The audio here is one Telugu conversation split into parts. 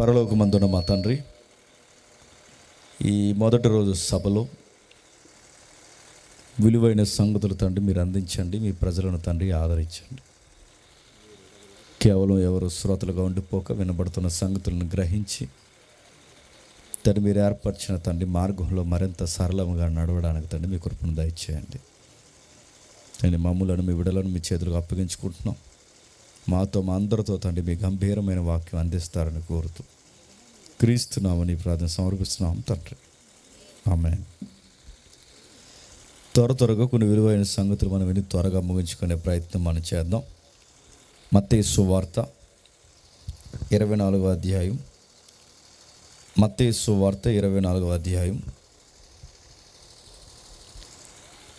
పరలోకమందున్న మా తండ్రి, ఈ మొదటి రోజు సభలో విలువైన సంగతులు తండ్రి మీరు అందించండి. మీ ప్రజలను తండ్రి ఆదరించండి. కేవలం ఎవరు శ్రోతలుగా ఉండిపోక వినబడుతున్న సంగతులను గ్రహించి తండ్రి మీరు ఏర్పరిచిన తండ్రి మార్గంలో మరింత సరళంగా నడవడానికి తండ్రి మీ కృపను దయచేయండి. తండ్రి మమ్ములను మీ విడలను మీ చేతులకు అప్పగించుకుంటున్నాం. మాతో మా అందరితో తండ్రి మీ గంభీరమైన వాక్యం అందిస్తారని కోరుతూ క్రీస్తునామని ప్రార్థన సమర్పిస్తున్నాం తండ్రి. ఆమేన్. త్వరగా కొన్ని విలువైన సంగతులు మనం విని త్వరగా ముగించుకునే ప్రయత్నం మనం చేద్దాం. మత్తయి సువార్త 24వ అధ్యాయం. మత్తయి సువార్త 24వ అధ్యాయం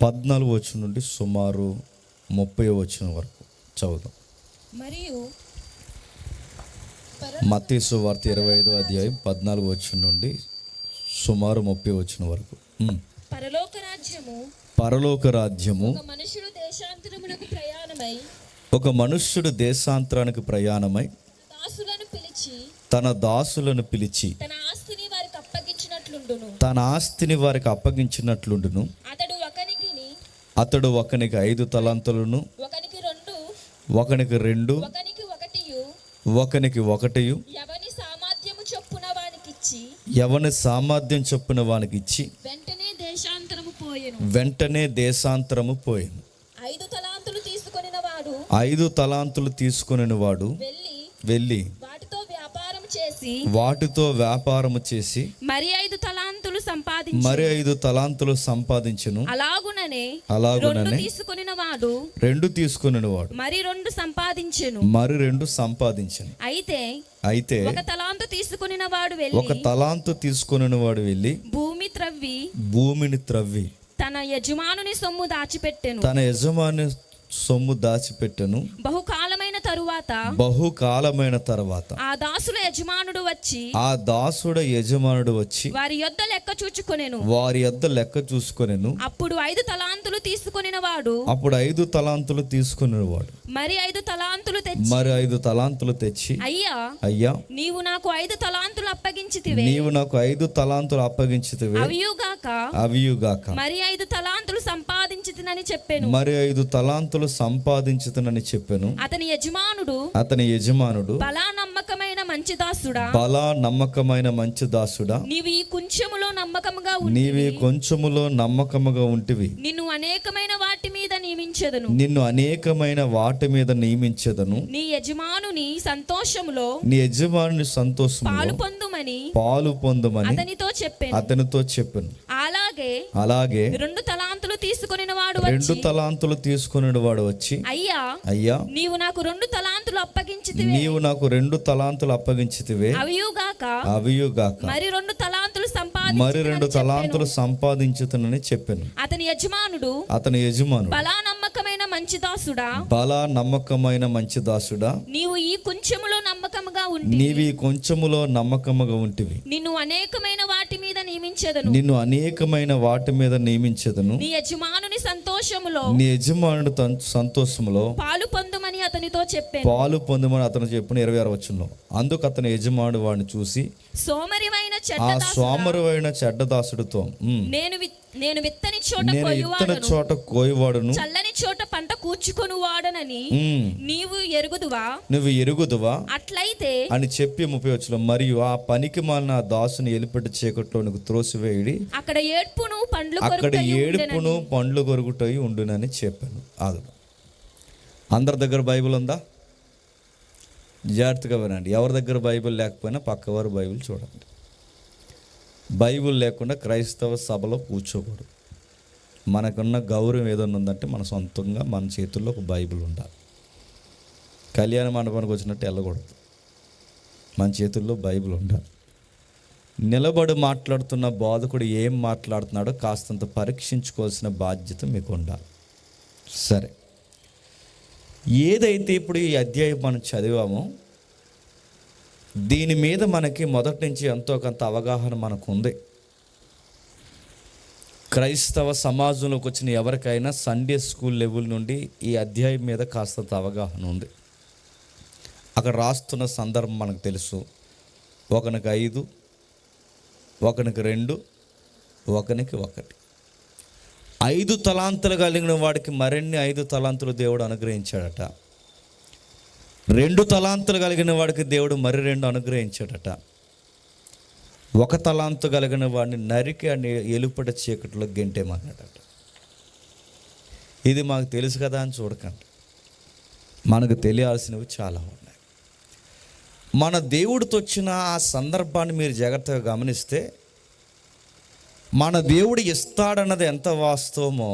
14వ వచనం నుండి సుమారు 30వ వచనం వరకు చదువుదాం. మరియు మత్తయి సువార్త 25వ అధ్యాయం 14వ వచనం నుండి సుమారు 30వ వచనం వరకు. పరలోక రాజ్యము ఒక మనుష్యుడు దేశాంతరానికి ప్రయాణమై తన దాసులను పిలిచి తన ఆస్తిని వారికి అప్పగించినట్లుండును. అతడు ఒకనికి 5 తలాంతులను, ఒకనికి 2, ఒకనికి 1, ఎవని సామర్థ్యం చొప్పున వానికి ఇచ్చి వెంటనే దేశాంతరము పోయెను. 5 తలాంతులు తీసుకొనిన వాడు వెళ్ళి వాటితో వ్యాపారము చేసి మరి 5 తలాంతులు సంపాదించెను. అలాగుననే 2 తీసుకొనిన వాడు మరి 2 సంపాదించెను. అయితే ఒక తలాంతు తీసుకొనిన వాడు వెళ్ళి భూమిని త్రవ్వి తన యజమానుని సొమ్ము దాచిపెట్టెను. బహుకాలమైన తరువాత ఆ దాసుల యజమానుడు వచ్చి వారి యొద్ద లెక్క చూచుకొనెను. అప్పుడు 5 తలాంతులు తీసుకొనిన వాడు మరి 5 తలాంతులు తెచ్చి అయ్యా నీవు నాకు 5 తలాంతులు అప్పగించితివే, అవియుగాక మరి 5 తలాంతులు సంపాదించితినని చెప్పెను. అతని యజమానుడు బలా నమ్మకమైన మంచి దాసుడా, నీవు ఈ కొంచెములో నమ్మకముగా ఉంటివి, నిన్ను అనేకమైన వాటి మీద నియమించెదను. నీ యజమానుని సంతోషములో పాలు పొందుమని అతనితో చెప్పెను. అలాగే 2 తలాంతులు తీసుకొనిన వాడు వచ్చి అయ్యా నీవు నాకు 2 తలాంతులు అప్పగించితివే, అవియుగాక మరి 2 తలాంతులు సంపాదించుతునని చెప్పాను. అతని యజమానుడు బలా నమ్మకమైన మంచి దాసుడా, నీవు ఈ కొంచెములో నమ్మకముగా ఉంటివి, నిన్ను అనేకమైన వాటి మీద నియమించెదను. నీ యజమానుని సంతోషములో పాలు పొందుమని అతను చెప్పాను. 26వ వచనంలో అందుకు అతని యజమానుడు వాడిని చూసి సోమరివైన చెడ్డదాసుడితో నేను విత్తని చోట కోయవాడును, చల్లని చోట పంట కూర్చుకొని వాడనని నువ్వు ఎరుగుదువా అట్లయితే అని చెప్పి 30వ వచనం మరియు ఆ పనికి మాలిన దాసుని ఎలిపెట్టి చీకట్లోనికి త్రోసివేయడి, అక్కడ ఏడ్పును పండ్లు కొరుకుటయి ఉండునని చెప్పాను. ఆగదు. అందరి దగ్గర బైబిల్ ఉందా? జాగ్రత్తగా వినండి. ఎవరి దగ్గర బైబిల్ లేకపోయినా పక్కవారు బైబిల్ చూడండి. బైబిల్ లేకుండా క్రైస్తవ సభలో కూర్చోకూడదు. మనకున్న గౌరవం ఏదన్నా ఉందంటే మన సొంతంగా మన చేతుల్లో ఒక బైబిల్ ఉండాలి. కళ్యాణ మండపానికి వచ్చినట్టు వెళ్ళకూడదు. మన చేతుల్లో బైబిల్ ఉండాలి. నిలబడి మాట్లాడుతున్న బోధకుడు ఏం మాట్లాడుతున్నాడో కాస్తంత పరీక్షించుకోవాల్సిన బాధ్యత మీకు ఉండాలి. సరే, ఏదైతే ఇప్పుడు ఈ అధ్యాయం మనం చదివామో దీని మీద మనకి మొదటి నుంచి ఎంతో కొంత అవగాహన మనకు ఉంది. క్రైస్తవ సమాజంలోకి వచ్చిన ఎవరికైనా సండే స్కూల్ లెవెల్ నుండి ఈ అధ్యాయం మీద కాస్తంత అవగాహన ఉంది. అక్కడ రాస్తున్న సందర్భం మనకు తెలుసు. ఒకనికి 5, ఒకనికి 2, ఒకనికి 1. 5 తలాంతులు కలిగిన వాడికి మరిన్ని 5 తలాంతులు దేవుడు అనుగ్రహించాడట. 2 తలాంతులు కలిగిన వాడికి దేవుడు మరి 2 అనుగ్రహించాడట. 1 తలాంతు కలిగిన వాడిని నరికి అని ఎలుపట చీకటిలో గెంటేమన్నాడట. ఇది మాకు తెలుసు కదా అని చూడకండి, మనకు తెలియాల్సినవి చాలా ఉన్నాయి. మన దేవుడితో వచ్చిన ఆ సందర్భాన్ని మీరు జాగ్రత్తగా గమనిస్తే, మన దేవుడు ఇస్తాడన్నది ఎంత వాస్తవమో,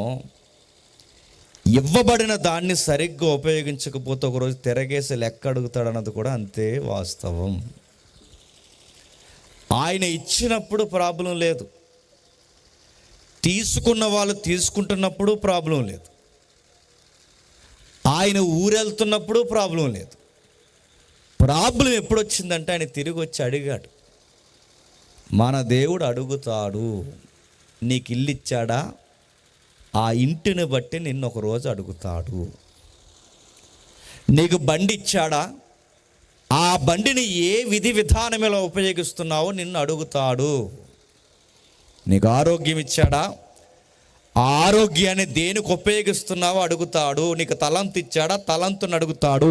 ఇవ్వబడిన దాన్ని సరిగ్గా ఉపయోగించకపోతే ఒకరోజు తిరగేసి లెక్క అడుగుతాడన్నది కూడా అంతే వాస్తవం. ఆయన ఇచ్చినప్పుడు ప్రాబ్లం లేదు, తీసుకున్న వాళ్ళు తీసుకుంటున్నప్పుడు ప్రాబ్లం లేదు, ఆయన ఊరెళ్తున్నప్పుడు ప్రాబ్లం లేదు. ప్రాబ్లం ఎప్పుడు వచ్చిందంటే ఆయన తిరిగి వచ్చి అడిగాడు. మన దేవుడు అడుగుతాడు, నీకు ఇల్లు ఇచ్చాడా, ఆ ఇంటిని బట్టి నిన్ను ఒకరోజు అడుగుతాడు. నీకు బండి ఇచ్చాడా, ఆ బండిని ఏ విధి విధానం ఎలా ఉపయోగిస్తున్నావో నిన్ను అడుగుతాడు. నీకు ఆరోగ్యం ఇచ్చాడా, ఆ ఆరోగ్యాన్ని దేనికి ఉపయోగిస్తున్నావో అడుగుతాడు. నీకు తలంతు ఇచ్చాడా, తలంతుని అడుగుతాడు.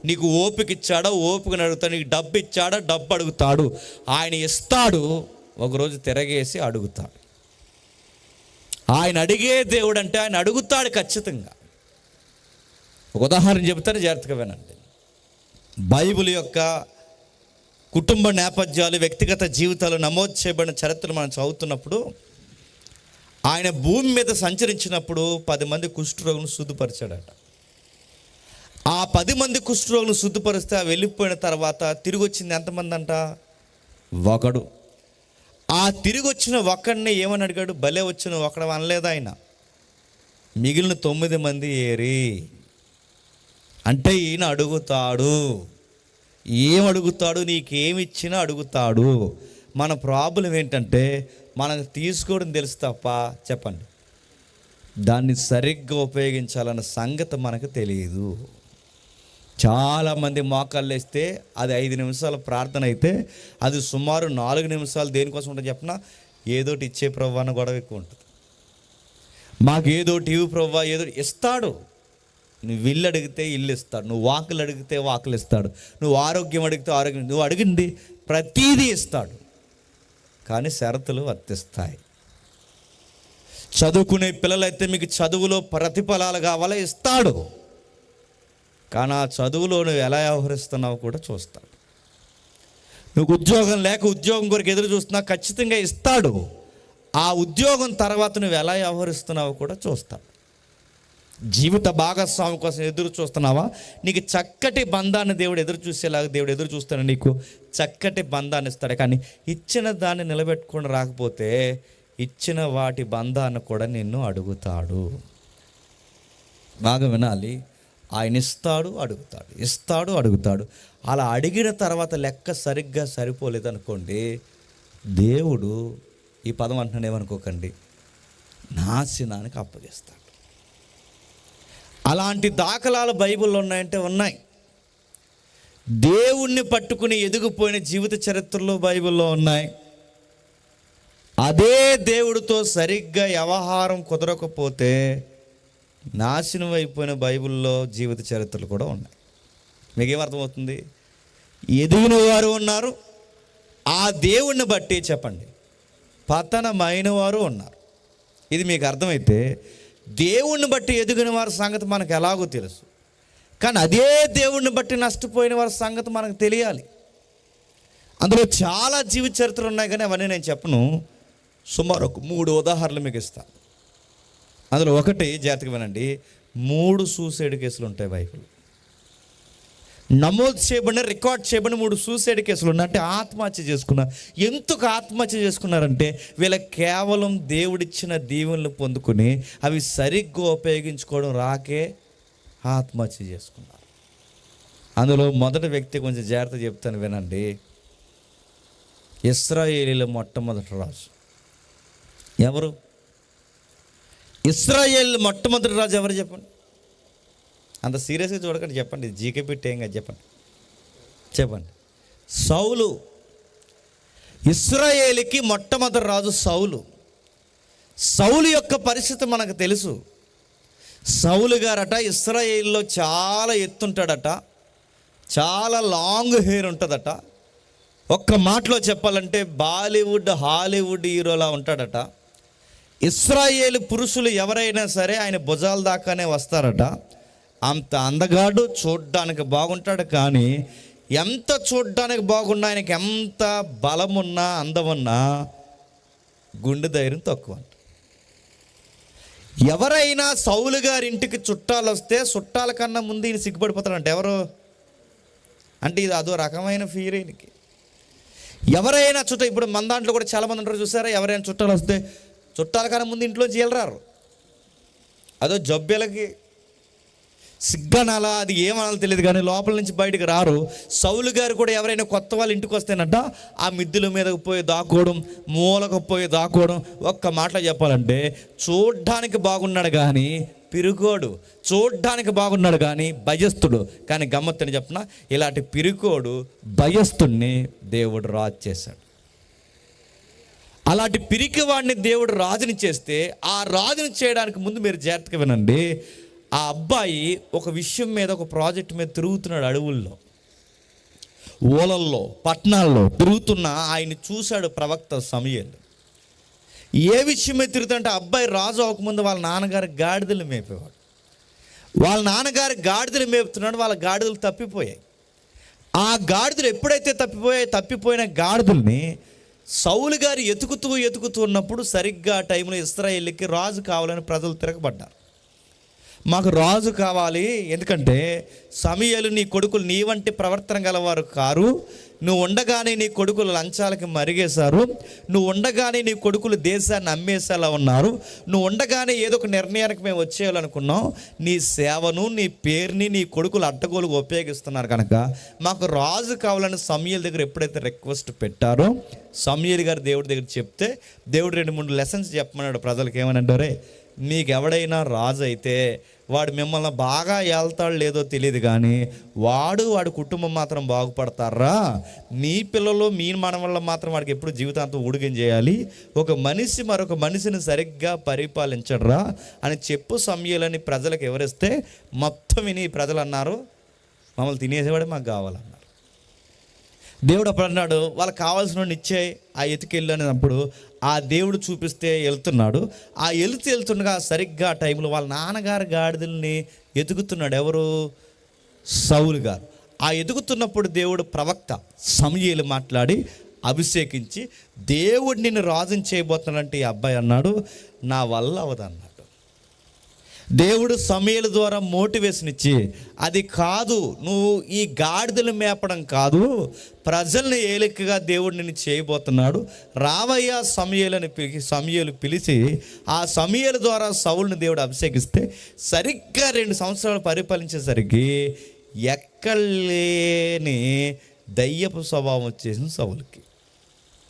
నీకు ఓపిక ఇచ్చాడా, ఓపికను అడుగుతాడు. నీకు డబ్బు ఇచ్చాడా, డబ్బు అడుగుతాడు. ఆయన ఇస్తాడు, ఒకరోజు తిరగేసి అడుగుతాడు. ఆయన అడిగే దేవుడు అంటే ఆయన అడుగుతాడు ఖచ్చితంగా. ఒక ఉదాహరణ చెబుతాను, జాగ్రత్తగా వినండి. బైబిల్ యొక్క కుటుంబ నేపథ్యాలు, వ్యక్తిగత జీవితాలు నమోదు చేయబడిన చరిత్రలు మనం చదువుతున్నప్పుడు, ఆయన భూమి మీద సంచరించినప్పుడు 10 మంది కుష్ఠరోగులను శుద్ధిపరిచాడట. ఆ 10 మంది కుష్ఠరోగులను శుద్ధిపరిస్తే వెళ్ళిపోయిన తర్వాత తిరిగి వచ్చింది ఎంతమంది అంట? 1. ఆ తిరిగి వచ్చిన 1ని ఏమని అడిగాడు? భలే వచ్చిన 1 అనలేదు ఆయన. మిగిలిన 9 మంది ఏరి అంటే ఈయన అడుగుతాడు. ఏం అడుగుతాడు? నీకేమిచ్చినా అడుగుతాడు. మన ప్రాబ్లం ఏంటంటే, మనకు తీసుకోవడం తెలుసు తప్ప, చెప్పండి, దాన్ని సరిగ్గా ఉపయోగించాలన్న సంగతి మనకు తెలియదు. చాలామంది మోకాళ్ళు వేస్తే అది 5 నిమిషాల ప్రార్థన అయితే, అది సుమారు 4 నిమిషాలు దేనికోసం ఉంటుంది చెప్పిన? ఏదోటి ఇచ్చే ప్రభువా అన్న గొడవ ఎక్కువ ఉంటుంది. మాకు ఏదోటి ఇవి ప్రభువా, ఏదో ఇస్తాడు. నువ్వు ఇల్లు అడిగితే ఇల్లు ఇస్తాడు, నువ్వు వాకులు అడిగితే వాకులు ఇస్తాడు, నువ్వు ఆరోగ్యం అడిగితే ఆరోగ్యం, నువ్వు అడిగింది ప్రతీదీ ఇస్తాడు. కానీ షరతులు వర్తిస్తాయి. చదువుకునే పిల్లలైతే మీకు చదువులో ప్రతిఫలాలు కావాలా, ఇస్తాడు. కానీ ఆ చదువులో నువ్వు ఎలా వ్యవహరిస్తున్నావు కూడా చూస్తాడు. నువ్వు ఉద్యోగం లేక ఉద్యోగం కొరకు ఎదురు చూస్తున్నావు, ఖచ్చితంగా ఇస్తాడు. ఆ ఉద్యోగం తర్వాత నువ్వు ఎలా వ్యవహరిస్తున్నావు కూడా చూస్తాడు. జీవిత భాగస్వామి కోసం ఎదురు చూస్తున్నావా? నీకు చక్కటి బంధాన్ని దేవుడు ఎదురు చూసేలాగా దేవుడు ఎదురు చూస్తాడు. నీకు చక్కటి బంధాన్ని ఇస్తాడు. కానీ ఇచ్చిన దాన్ని నిలబెట్టుకొని రాకపోతే ఇచ్చిన వాటి బంధాన్ని కూడా నిన్ను అడుగుతాడు. బాగా వినాలి. ఆయన ఇస్తాడు, అడుగుతాడు, ఇస్తాడు, అడుగుతాడు. అలా అడిగిన తర్వాత లెక్క సరిగ్గా సరిపోలేదనుకోండి, దేవుడు, ఈ పదం అంటున్నాను ఏమనుకోకండి, నాశనానికి అప్పగిస్తాడు. అలాంటి దాఖలాలు బైబిల్లో ఉన్నాయంటే ఉన్నాయి. దేవుణ్ణి పట్టుకుని ఎదిగిపోయిన జీవిత చరిత్రలో బైబిల్లో ఉన్నాయి. అదే దేవుడితో సరిగ్గా వ్యవహారం కుదరకపోతే నాశనం అయిపోయిన బైబిల్లో జీవిత చరిత్రలు కూడా ఉన్నాయి. మీకేమర్థమవుతుంది? ఎదిగిన వారు ఉన్నారు, ఆ దేవుణ్ణి బట్టి చెప్పండి పతనమైన వారు ఉన్నారు. ఇది మీకు అర్థమైతే దేవుణ్ణి బట్టి ఎదిగిన వారి సంగతి మనకు ఎలాగో తెలుసు, కానీ అదే దేవుణ్ణి బట్టి నష్టపోయిన వారి సంగతి మనకు తెలియాలి. అందులో చాలా జీవిత చరిత్రలు ఉన్నాయి, కానీ అవన్నీ నేను చెప్పను. సుమారు ఒక 3 ఉదాహరణలు మీకు ఇస్తాను. అందులో ఒకటి జాగ్రత్తగా వినండి. 3 సూసైడ్ కేసులు ఉంటాయి బైబిల్. నమోదు చేయబడిన, రికార్డ్ చేయబడిన 3 సూసైడ్ కేసులు ఉన్నాయి. అంటే ఆత్మహత్య చేసుకున్నారు. ఎందుకు ఆత్మహత్య చేసుకున్నారంటే, వీళ్ళకి కేవలం దేవుడిచ్చిన దీవెనలు పొందుకుని అవి సరిగ్గా ఉపయోగించుకోవడం రాకే ఆత్మహత్య చేసుకున్నారు. అందులో మొదటి వ్యక్తి కొంచెం జాగ్రత్త చెప్తాను వినండి. ఇశ్రాయేలీల మొట్టమొదటి రాజు ఎవరు? ఇశ్రాయేల్ మొట్టమొదటి రాజు ఎవరు చెప్పండి? అంత సీరియస్గా చూడకండి, చెప్పండి. జీకే పెట్టి ఏం కాదు, చెప్పండి. సౌలు. ఇశ్రాయేలుకి మొట్టమొదటి రాజు సౌలు. సౌలు యొక్క పరిస్థితి మనకు తెలుసు. సౌలు గారట ఇశ్రాయేల్లో చాలా ఎత్తుంటాడట, చాలా లాంగ్ హెయిర్ ఉంటుందట. ఒక్క మాటలో చెప్పాలంటే బాలీవుడ్ హాలీవుడ్ హీరోలా ఉంటాడట. ఇశ్రాయేలు పురుషులు ఎవరైనా సరే ఆయన భుజాల దాకానే వస్తారట. అంత అందగాడు, చూడ్డానికి బాగుంటాడు. కానీ ఎంత చూడ్డానికి బాగున్నా, ఆయనకి ఎంత బలమున్నా అందమున్నా గుండె ధైర్యం తక్కువ అంట. ఎవరైనా సౌలు గారి ఇంటికి చుట్టాలు వస్తే చుట్టాల కన్నా ముందు ఈయన సిగ్గుపడిపోతాడంట. ఎవరు అంటే ఇది అదో రకమైన ఫీర్ ఈయనకి. ఎవరైనా ఇప్పుడు మన దాంట్లో కూడా చాలామంది ఉంటారు చూసారా, ఎవరైనా చుట్టాలు వస్తే చుట్టాల కన్నా ముందు ఇంట్లో చేయలరారు. అదో జబ్బెలకి సిగ్గనాలా అది ఏమనాలో తెలియదు, కానీ లోపల నుంచి బయటకు రారు. సౌలు గారు కూడా ఎవరైనా కొత్త వాళ్ళు ఇంటికి వస్తేనట ఆ మిద్దెల మీదకు పోయి దాక్కోవడం, మూలకు పోయి దాక్కోవడం. ఒక్క మాటలో చెప్పాలంటే చూడ్డానికి బాగున్నాడు కానీ పిరుకోడు, చూడ్డానికి బాగున్నాడు కానీ భయస్థుడు. కానీ గమ్మత్తని చెప్పిన ఇలాంటి పిరుకోడు భయస్థుడిని దేవుడు రాజు చేశాడు. అలాంటి పిరికివాడిని దేవుడు రాజుని చేస్తే, ఆ రాజుని చేయడానికి ముందు మీరు జాగ్రత్తగా వినండి. ఆ అబ్బాయి ఒక విషయం మీద, ఒక ప్రాజెక్ట్ మీద తిరుగుతున్నాడు. అడవుల్లో, ఓలల్లో, పట్టణాల్లో తిరుగుతున్న ఆయన చూశాడు ప్రవక్త సమూయేలు. ఏ విషయం మీద తిరుగుతుంటే అబ్బాయి రాజు అవ్వకముందు వాళ్ళ నాన్నగారి గాడిదలు మేపేవాడు. వాళ్ళ నాన్నగారి గాడిదలు మేపుతున్నాడు. వాళ్ళ గాడిదలు తప్పిపోయాయి. ఆ గాడిదలు ఎప్పుడైతే తప్పిపోయిన గాడిదల్ని సౌలు గారు ఎతుకుతూ ఉన్నప్పుడు సరిగ్గా ఆ టైంలో ఇశ్రాయేలుకి రాజు కావాలని ప్రజలు తిరగబడ్డారు. మాకు రాజు కావాలి, ఎందుకంటే సమూయేలు నీ కొడుకులు నీ వంటి ప్రవర్తన గలవారు కారు, నువ్వు ఉండగానే నీ కొడుకులు లంచాలకి మరిగేశారు, నువ్వు ఉండగానే నీ కొడుకులు దేశాన్ని అమ్మేసేలా ఉన్నారు, నువ్వు ఉండగానే ఏదో ఒక నిర్ణయానికి మేము వచ్చేయాలనుకున్నాం, నీ సేవను నీ పేరుని నీ కొడుకులు అడ్డగోలుగా ఉపయోగిస్తున్నారు కనుక మాకు రాజు కావాలని సమూయేలు దగ్గర ఎప్పుడైతే రిక్వెస్ట్ పెట్టారో, సమూయేలు గారు దేవుడి దగ్గర చెప్తే దేవుడు 2-3 లెసన్స్ చెప్పమన్నాడు ప్రజలకు. ఏమనంటారే, మీకు ఎవడైనా రాజు అయితే వాడు మిమ్మల్ని బాగా ఏళ్తాడు లేదో తెలియదు, కానీ వాడి కుటుంబం మాత్రం బాగుపడతారా, నీ పిల్లలు మీ మనవళ్ళ మాత్రం వాడికి ఎప్పుడు జీవితాంతం ఊడిగం చేయాలి, ఒక మనిషి మరొక మనిషిని సరిగ్గా పరిపాలించడరా అని చెప్పు సమూయేలని ప్రజలకు ఎవరిస్తే మొత్తం విని ప్రజలు అన్నారు, మమ్మల్ని తినేసేవాడే మాకు కావాలన్నారు. దేవుడు అప్పుడు అన్నాడు, వాళ్ళకి కావాల్సిన ఇచ్చే ఆ ఎతికెళ్ళు అనేటప్పుడు ఆ దేవుడు చూపిస్తే వెళ్తున్నాడు. ఆ వెళ్తుండగా సరిగ్గా ఆ టైంలో వాళ్ళ నాన్నగారి గాడిదల్ని ఎతుకుతున్నాడు. ఎవరు? సౌలు గారు. ఆ ఎదుగుతున్నప్పుడు దేవుడు ప్రవక్త సమూయేలు మాట్లాడి అభిషేకించి దేవుడు నిన్ను రాజుని చేయబోతున్నాడంటే ఈ అబ్బాయి అన్నాడు, నా వల్ల అవదన్నాడు. దేవుడు సమూయేలు ద్వారా మోటివేషన్ ఇచ్చి, అది కాదు, నువ్వు ఈ గాడిదలు మేపడం కాదు, ప్రజల్ని ఏలికగా దేవుడు నిన్ను చేయబోతున్నాడు, రావయ్య సమూయేలు పిలిచి ఆ సమూయేలు ద్వారా సౌలుని దేవుడు అభిషేకిస్తే సరిగ్గా 2 సంవత్సరాలు పరిపాలించేసరికి ఎక్కలేని దయ్యపు స్వభావం వచ్చేసింది సౌలుకి.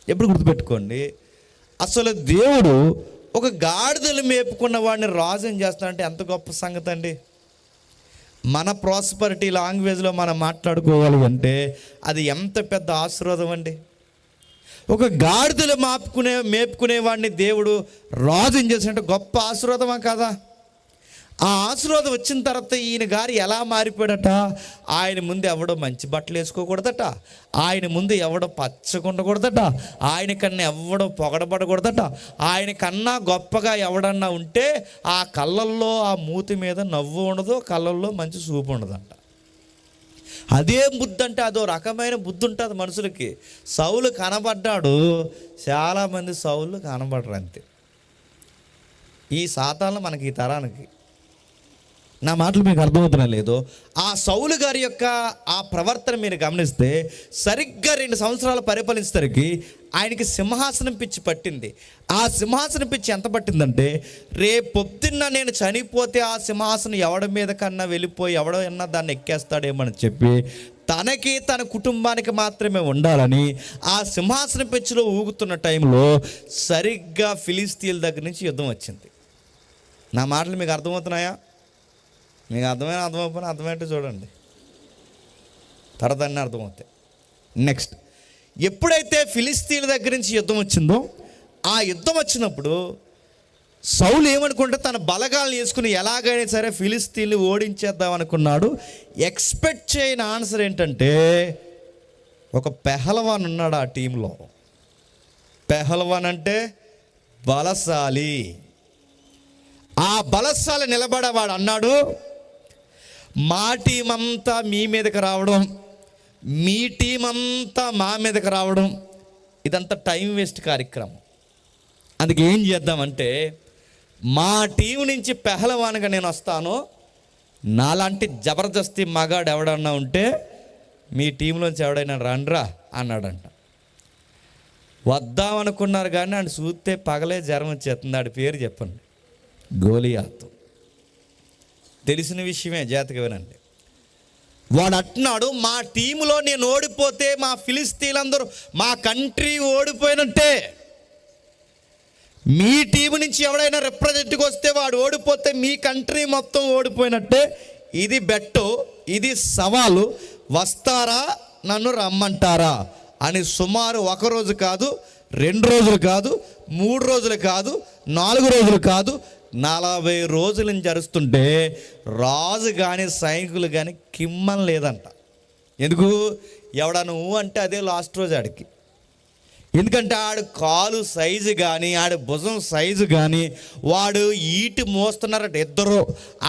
ఎప్పుడు గుర్తుపెట్టుకోండి, అసలు దేవుడు ఒక గాడిదలు మేపుకున్న వాడిని రాజు ఏం చేస్తాడంటే ఎంత గొప్ప సంగతి అండి. మన ప్రాస్పరిటీ లాంగ్వేజ్లో మనం మాట్లాడుకోవాలి అంటే అది ఎంత పెద్ద ఆశీర్వాదం అండి. ఒక గాడిదలు మేపుకునే వాడిని దేవుడు రాజు ఏం చేస్తాడంటే గొప్ప ఆశీర్వాదమా కాదా? ఆ ఆశీర్వాదం వచ్చిన తర్వాత ఈయన గారు ఎలా మారిపోయాడట, ఆయన ముందు ఎవడో మంచి బట్టలు వేసుకోకూడదట, ఆయన ముందు ఎవడో పచ్చకుండకూడదట, ఆయన కన్నా ఎవడో పొగడబడకూడదట, ఆయన కన్నా గొప్పగా ఎవడన్నా ఉంటే ఆ కళ్ళల్లో ఆ మూతి మీద నవ్వు ఉండదు, కళ్ళల్లో మంచి చూపు ఉండదంట. అదే బుద్ధి అంటే అదో రకమైన బుద్ధి ఉంటుంది మనుషులకి. సౌలు కనబడ్డాడు, చాలామంది సౌలు కనబడరు అంతే. ఈ సాతాను మనకి ఈ తరానికి, నా మాటలు మీకు అర్థమవుతున్నా లేదో, ఆ సౌలు గారి యొక్క ఆ ప్రవర్తన మీరు గమనిస్తే సరిగ్గా 2 సంవత్సరాలు పరిపాలించేసరికి ఆయనకి సింహాసనం పిచ్చి పట్టింది. ఆ సింహాసనం పిచ్చి ఎంత పట్టిందంటే, రేపొద్దున్న నేను చనిపోతే ఆ సింహాసనం ఎవడి మీద కన్నా వెళ్ళిపోయి ఎవడన్నా దాన్ని ఎక్కేస్తాడేమని చెప్పి తనకి తన కుటుంబానికి మాత్రమే ఉండాలని ఆ సింహాసనం పిచ్చిలో ఊగుతున్న టైంలో సరిగ్గా ఫిలిస్తీన్ల దగ్గర నుంచి యుద్ధం వచ్చింది. నా మాటలు మీకు అర్థమవుతున్నాయా? మీకు అర్థమైపోయినా అర్థమైతే చూడండి, తర్వాత అన్నీ అర్థమవుతాయి. నెక్స్ట్, ఎప్పుడైతే ఫిలిస్తీన్ల దగ్గర నుంచి యుద్ధం వచ్చిందో, ఆ యుద్ధం వచ్చినప్పుడు సౌలు ఏమనుకుంటే తన బలగాలను వేసుకుని ఎలాగైనా సరే ఫిలిస్తీన్లు ఓడించేద్దాం అనుకున్నాడు. ఎక్స్పెక్ట్ చేయని ఆన్సర్ ఏంటంటే, ఒక పెహల్వాన్ ఉన్నాడు ఆ టీంలో. పెహల్వాన్ అంటే బలశాలి. ఆ బలశాలి నిలబడేవాడు అన్నాడు, మా టీం అంతా మీ మీదకి రావడం, మీ టీం అంతా మా మీదకి రావడం, ఇదంతా టైం వేస్ట్ కార్యక్రమం. అందుకే ఏం చేద్దామంటే, మా టీం నుంచి పెహల్వాన్గా నేను వస్తాను, నాలాంటి జబర్దస్తి మగాడు ఎవడన్నా ఉంటే మీ టీంలోంచి ఎవడైనా రండ్రా అన్నాడంట. వద్దామనుకున్నారు కానీ ఆయన చూస్తే పగలే జ్వరం వచ్చేస్తుంది. ఆడి పేరు చెప్పండి, గోలియాతు. తెలిసిన విషయమే, జాగ్రత్తగా వినండి. వాడు అంటున్నాడు, మా టీంలో నేను ఓడిపోతే మా ఫిలిస్తీన్లందరూ, మా కంట్రీ ఓడిపోయినట్టే. మీ టీం నుంచి ఎవడైనా రిప్రజెంట్కి వస్తే వాడు ఓడిపోతే మీ కంట్రీ మొత్తం ఓడిపోయినట్టే. ఇది బెట్టు, ఇది సవాలు, వస్తారా నన్ను రమ్మంటారా అని సుమారు 1 రోజు కాదు, 2 రోజులు కాదు, 3 రోజులు కాదు, 4 రోజులు కాదు, 40 రోజులను జరుస్తుంటే రాజు కానీ సైనికులు కానీ కిమ్మం లేదంట. ఎందుకు? ఎవడా నువ్వు అంటే అదే లాస్ట్ రోజు ఆడికి. ఎందుకంటే ఆడు కాలు సైజు కానీ, ఆడు భుజం సైజు కానీ, వాడు ఈటి మోస్తున్నారట ఇద్దరు,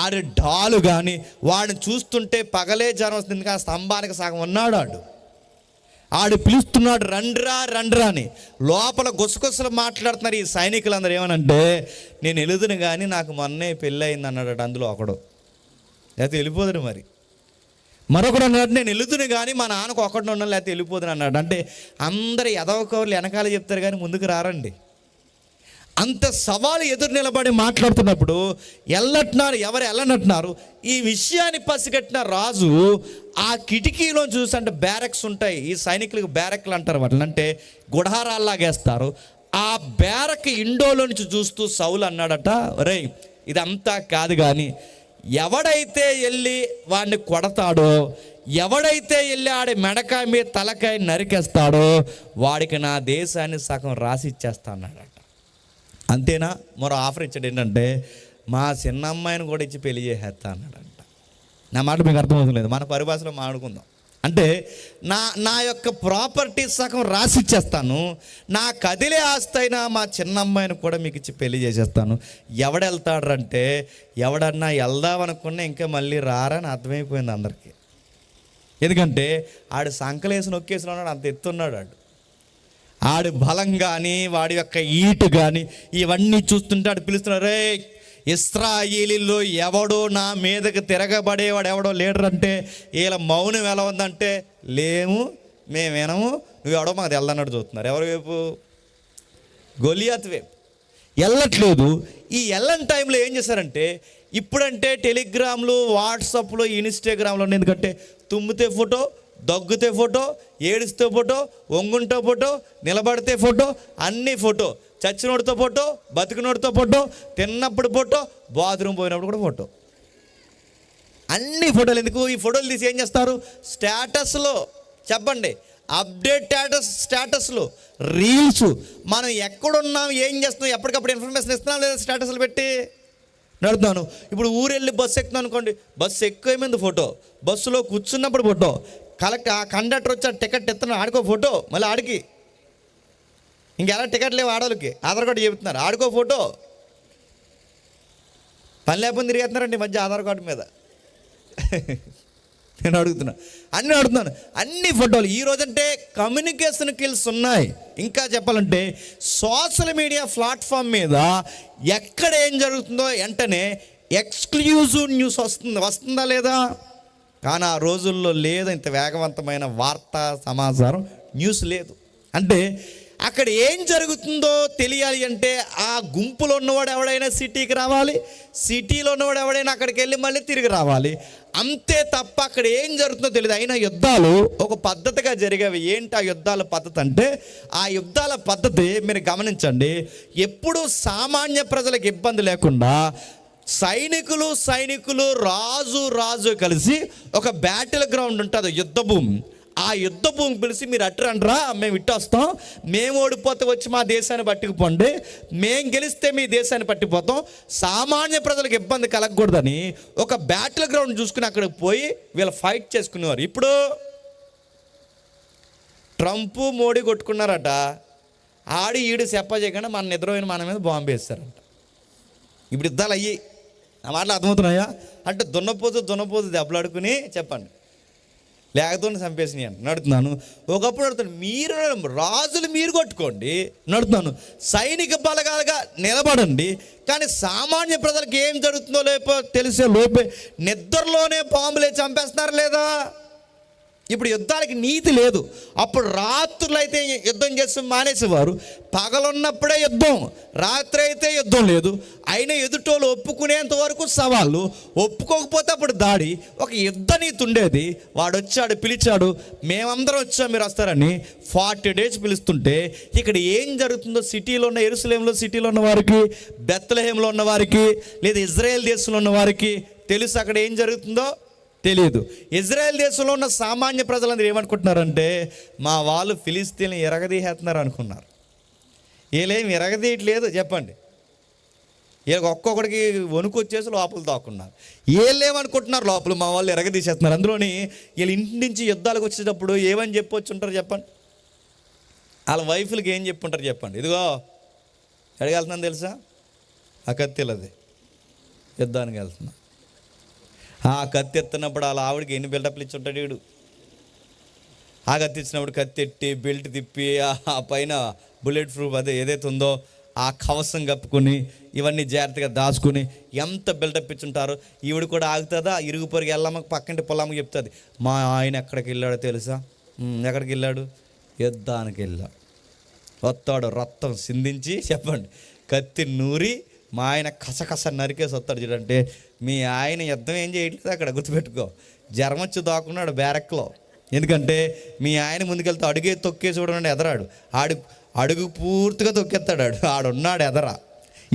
ఆడు డాలు కానీ, వాడిని చూస్తుంటే పగలే జ్వరం వస్తుంది. కానీ స్తంభానికి సగం ఉన్నాడు. ఆడు పిలుస్తున్నాడు, రండ్రా రండ్రా అని. లోపల గుసగుసలు మాట్లాడుతున్నారు ఈ సైనికులందరూ. ఏమనంటే, నేను వెళుదును కానీ నాకు మొన్నే పెళ్ళి అయింది అన్నాడట అందులో ఒకడు. లేకపోతే వెళ్ళిపోదును. మరి మరొకడు అన్నాడు, నేను వెళుతును కానీ మా నాన్నకు ఒకటి ఉన్నాను, లేకపోతే వెళ్ళిపోదును అన్నాడు. అంటే అందరు ఎదవకవర్లు వెనకాల చెప్తారు కానీ ముందుకు రారండి. అంత సవాలు ఎదురు నిలబడి మాట్లాడుతున్నప్పుడు ఎవరు వెళ్ళనట్టున్నారు. ఈ విషయాన్ని పసిగట్టిన రాజు ఆ కిటికీలో చూసి, అంటే బ్యారక్స్ ఉంటాయి, ఈ సైనికులకు బ్యారక్లు అంటారు, వాటిని అంటే గుడారాల్లాగేస్తారు. ఆ బ్యారక్ ఇండోలో నుంచి చూస్తూ సౌలు అన్నాడట, రేయ్ ఇదంతా కాదు కానీ ఎవడైతే వెళ్ళి వాడిని కొడతాడో, ఎవడైతే వెళ్ళి ఆడి మెడకాయ మీద తలకాయ నరికేస్తాడో వాడికి నా దేశాన్ని సగం రాసి ఇచ్చేస్తా అన్నాడట. అంతేనా? మరో ఆఫర్ ఇచ్చాడు, ఏంటంటే మా చిన్న అమ్మాయిని కూడా ఇచ్చి పెళ్లి చేసేస్తా అన్నాడంట. నా మాట మీకు అర్థమవుతుంది లేదు, మన పరిభాషలో మాట్లాడుకుందాం. అంటే నా యొక్క ప్రాపర్టీ సగం రాసి ఇచ్చేస్తాను, నా కదిలే ఆస్తి అయినా మా చిన్న అమ్మాయిని కూడా మీకు ఇచ్చి పెళ్లి చేసేస్తాను. ఎవడెళ్తాడంటే, ఎవడన్నా వెళ్దామనుకున్నా ఇంకా మళ్ళీ రారని అర్థమైపోయింది అందరికీ. ఎందుకంటే ఆడు సంకలేసి నొక్కేసిన ఉన్నాడు, అంత ఎత్తున్నాడు ఆడు బలం కానీ, వాడి యొక్క ఈటు కానీ, ఇవన్నీ చూస్తుంటే ఆడు పిలుస్తున్నాడు, రే ఇశ్రాయేలీలో ఎవడో నా మీదకి తిరగబడేవాడు ఎవడో లీడర్ అంటే వీళ్ళ మౌనం ఎలా ఉందంటే, లేము మేము వినము, నువ్వు ఎవడో మాకు తెల్లన్నాడు చూస్తున్నారు. ఎవరి వైపు? గొలియాత్ వైపు. వెళ్ళట్లేదు. ఈ వెళ్ళని టైంలో ఏం చేశారంటే, ఇప్పుడంటే టెలిగ్రామ్లు, వాట్సాప్లో, ఇన్స్టాగ్రామ్లో, ఎందుకంటే తుమ్మితే ఫోటో, దగ్గుతే ఫోటో, ఏడుస్తే ఫోటో, వంగుంటే ఫోటో, నిలబడితే ఫోటో, అన్నీ ఫోటో, చచ్చినోడితో ఫోటో, బతికినోడితో ఫోటో, తిన్నప్పుడు ఫోటో, బాత్రూమ్ పోయినప్పుడు కూడా ఫోటో, అన్ని ఫోటోలు. ఎందుకు? ఈ ఫోటోలు తీసి ఏం చేస్తారు? స్టేటస్లో, చెప్పండి, అప్డేట్ స్టేటస్లు, రీల్స్. మనం ఎక్కడున్నాం, ఏం చేస్తున్నాం, ఎప్పటికప్పుడు ఇన్ఫర్మేషన్ ఇస్తున్నాం లేదా స్టేటస్లు పెట్టి నడుతున్నాను. ఇప్పుడు ఊరెళ్ళి బస్సు ఎక్కుతున్నాను అనుకోండి, బస్సు ఎక్కువైంది ఫోటో, బస్సులో కూర్చున్నప్పుడు ఫోటో, ఆ కండక్టర్ వచ్చి టికెట్ ఎత్తున్నాడు ఆడుకో ఫోటో, మళ్ళీ ఆడికి ఇంకెలా టికెట్ లేవు ఆడవాళ్ళకి, ఆధార్ కార్డు చెబుతున్నారు ఆడుకో ఫోటో. పని లేకపోతే తిరిగేస్తున్నారండి మధ్య ఆధార్ కార్డు మీద. నేను అడుగుతున్నాను అన్ని ఫోటోలు. ఈరోజంటే కమ్యూనికేషన్ స్కిల్స్ ఉన్నాయి. ఇంకా చెప్పాలంటే సోషల్ మీడియా ప్లాట్ఫామ్ మీద ఎక్కడ ఏం జరుగుతుందో వెంటనే ఎక్స్క్లూజివ్ న్యూస్ వస్తుందా లేదా? కానీ ఆ రోజుల్లో లేదు, ఇంత వేగవంతమైన వార్తా సమాచారం న్యూస్ లేదు. అంటే అక్కడ ఏం జరుగుతుందో తెలియాలి అంటే ఆ గుంపులో ఉన్నవాడు ఎవడైనా సిటీకి రావాలి, సిటీలో ఉన్నవాడు ఎవడైనా అక్కడికి వెళ్ళి మళ్ళీ తిరిగి రావాలి. అంతే తప్ప అక్కడ ఏం జరుగుతుందో తెలియదు. అయినా యుద్ధాలు ఒక పద్ధతిగా జరిగేవి. ఏంటి ఆ యుద్ధాల పద్ధతి అంటే, ఆ యుద్ధాల పద్ధతి మీరు గమనించండి, ఎప్పుడూ సామాన్య ప్రజలకు ఇబ్బంది లేకుండా సైనికులు రాజు కలిసి ఒక బ్యాటిల్ గ్రౌండ్ ఉంటుంది, యుద్ధ భూమి. ఆ యుద్ధ భూమి పిలిచి మీరు అట్టు రండ్రా, మేము ఇట్టు వస్తాం, మేము ఓడిపోతే వచ్చి మా దేశాన్ని పట్టుకుపోండి, మేము గెలిస్తే మీ దేశాన్ని పట్టిపోతాం, సామాన్య ప్రజలకు ఇబ్బంది కలగకూడదని ఒక బ్యాటిల్ గ్రౌండ్ చూసుకుని అక్కడికి పోయి వీళ్ళు ఫైట్ చేసుకునేవారు. ఇప్పుడు ట్రంప్ మోడీ కొట్టుకున్నారట, ఆడి ఈడు చెప్ప చేయకుండా మన నిద్రపోయిన మన మీద బాంబు వేస్తారంట. ఇప్పుడు యుద్ధాలు అయ్యి ఆ మాటలు అర్థమవుతున్నాయా? అంటే దున్నపోతు దెబ్బలాడుకుని చెప్పండి లేకపోతే చంపేసినాయి అని నడుతున్నాను. ఒకప్పుడు నడుతున్నాను, మీరు రాజులు మీరు కొట్టుకోండి నడుతున్నాను, సైనిక బలగాలుగా నిలబడండి, కానీ సామాన్య ప్రజలకు ఏం జరుగుతుందో లేపో తెలిసే లోపే నిద్రలోనే బాంబులే చంపేస్తున్నారు లేదా? ఇప్పుడు యుద్ధానికి నీతి లేదు. అప్పుడు రాత్రులు అయితే యుద్ధం చేసి మానేసేవారు, పగలున్నప్పుడే యుద్ధం, రాత్రి అయితే యుద్ధం లేదు. అయినా ఎదుటోళ్ళు ఒప్పుకునేంత వరకు సవాళ్ళు, ఒప్పుకోకపోతే అప్పుడు దాడి. ఒక యుద్ధ నీతి ఉండేది. వాడు వచ్చాడు, పిలిచాడు, మేమందరం వచ్చాం మీరు వస్తారని 40 days పిలుస్తుంటే ఇక్కడ ఏం జరుగుతుందో సిటీలో ఉన్న, యెరూషలేములో సిటీలో ఉన్న వారికి, బెత్లెహేంలో ఉన్న వారికి, లేదా ఇజ్రాయెల్ దేశంలో ఉన్న వారికి తెలుసు అక్కడ ఏం జరుగుతుందో తెలియదు. ఇజ్రాయెల్ దేశంలో ఉన్న సామాన్య ప్రజలందరూ ఏమనుకుంటున్నారంటే మా వాళ్ళు ఫిలిస్తీన్లు ఎరగదీసేస్తున్నారు అనుకున్నారు. వీళ్ళేమి ఎరగదీయట్లేదు చెప్పండి. వీళ్ళకి ఒక్కొక్కడికి వణుకు వచ్చేసి లోపల దాక్కున్నారు. వీళ్ళు ఏమనుకుంటున్నారు, లోపల మా వాళ్ళు ఎరగదీసేస్తున్నారు. అందులోని వీళ్ళు ఇంటి నుంచి యుద్ధాలకు వచ్చేటప్పుడు ఏమని చెప్పొచ్చుంటారు చెప్పండి? వాళ్ళ వైఫ్లకి ఏం చెప్పుంటారు చెప్పండి? ఇదిగో ఎడగెళ్తున్నాను తెలుసా, ఆ కత్తిలది యుద్ధానికి వెళ్తున్నా. ఆ కత్తి ఎత్తినప్పుడు వాళ్ళ ఆవిడకి ఎన్ని బిల్డప్లు ఇచ్చి ఉంటాడు వీడు. ఆ కత్తి ఇచ్చినప్పుడు కత్తి ఎట్టి బెల్ట్ తిప్పి ఆ పైన బుల్లెట్ ప్రూఫ్ అదే ఏదైతే ఉందో ఆ కవసం కప్పుకొని ఇవన్నీ జాగ్రత్తగా దాచుకుని ఎంత బిల్డప్ ఇచ్చుంటారు. ఈవిడ కూడా ఆగుతుందా, ఇరుగు పొరుగు వెళ్ళమ్మకి పక్కంటి పొలమ్మకి చెప్తుంది, మా ఆయన ఎక్కడికి వెళ్ళాడో తెలుసా? ఎక్కడికి వెళ్ళాడు? యుద్ధానికి వెళ్ళాడు. వస్తాడు రక్తం సిందించి చెప్పండి కత్తి నూరి మా ఆయన కసకస నరికేసి వస్తాడు. చూడంటే మీ ఆయన యుద్ధం ఏం చేయట్లేదు అక్కడ, గుర్తుపెట్టుకో. జ్వరం వచ్చి దాక్కున్నాడు బ్యారక్లో. ఎందుకంటే మీ ఆయన ముందుకెళ్తే అడుగే తొక్కేసి చూడండి ఎదరాడు, అడుగు పూర్తిగా తొక్కేస్తాడు ఆడున్నాడు ఎదరా.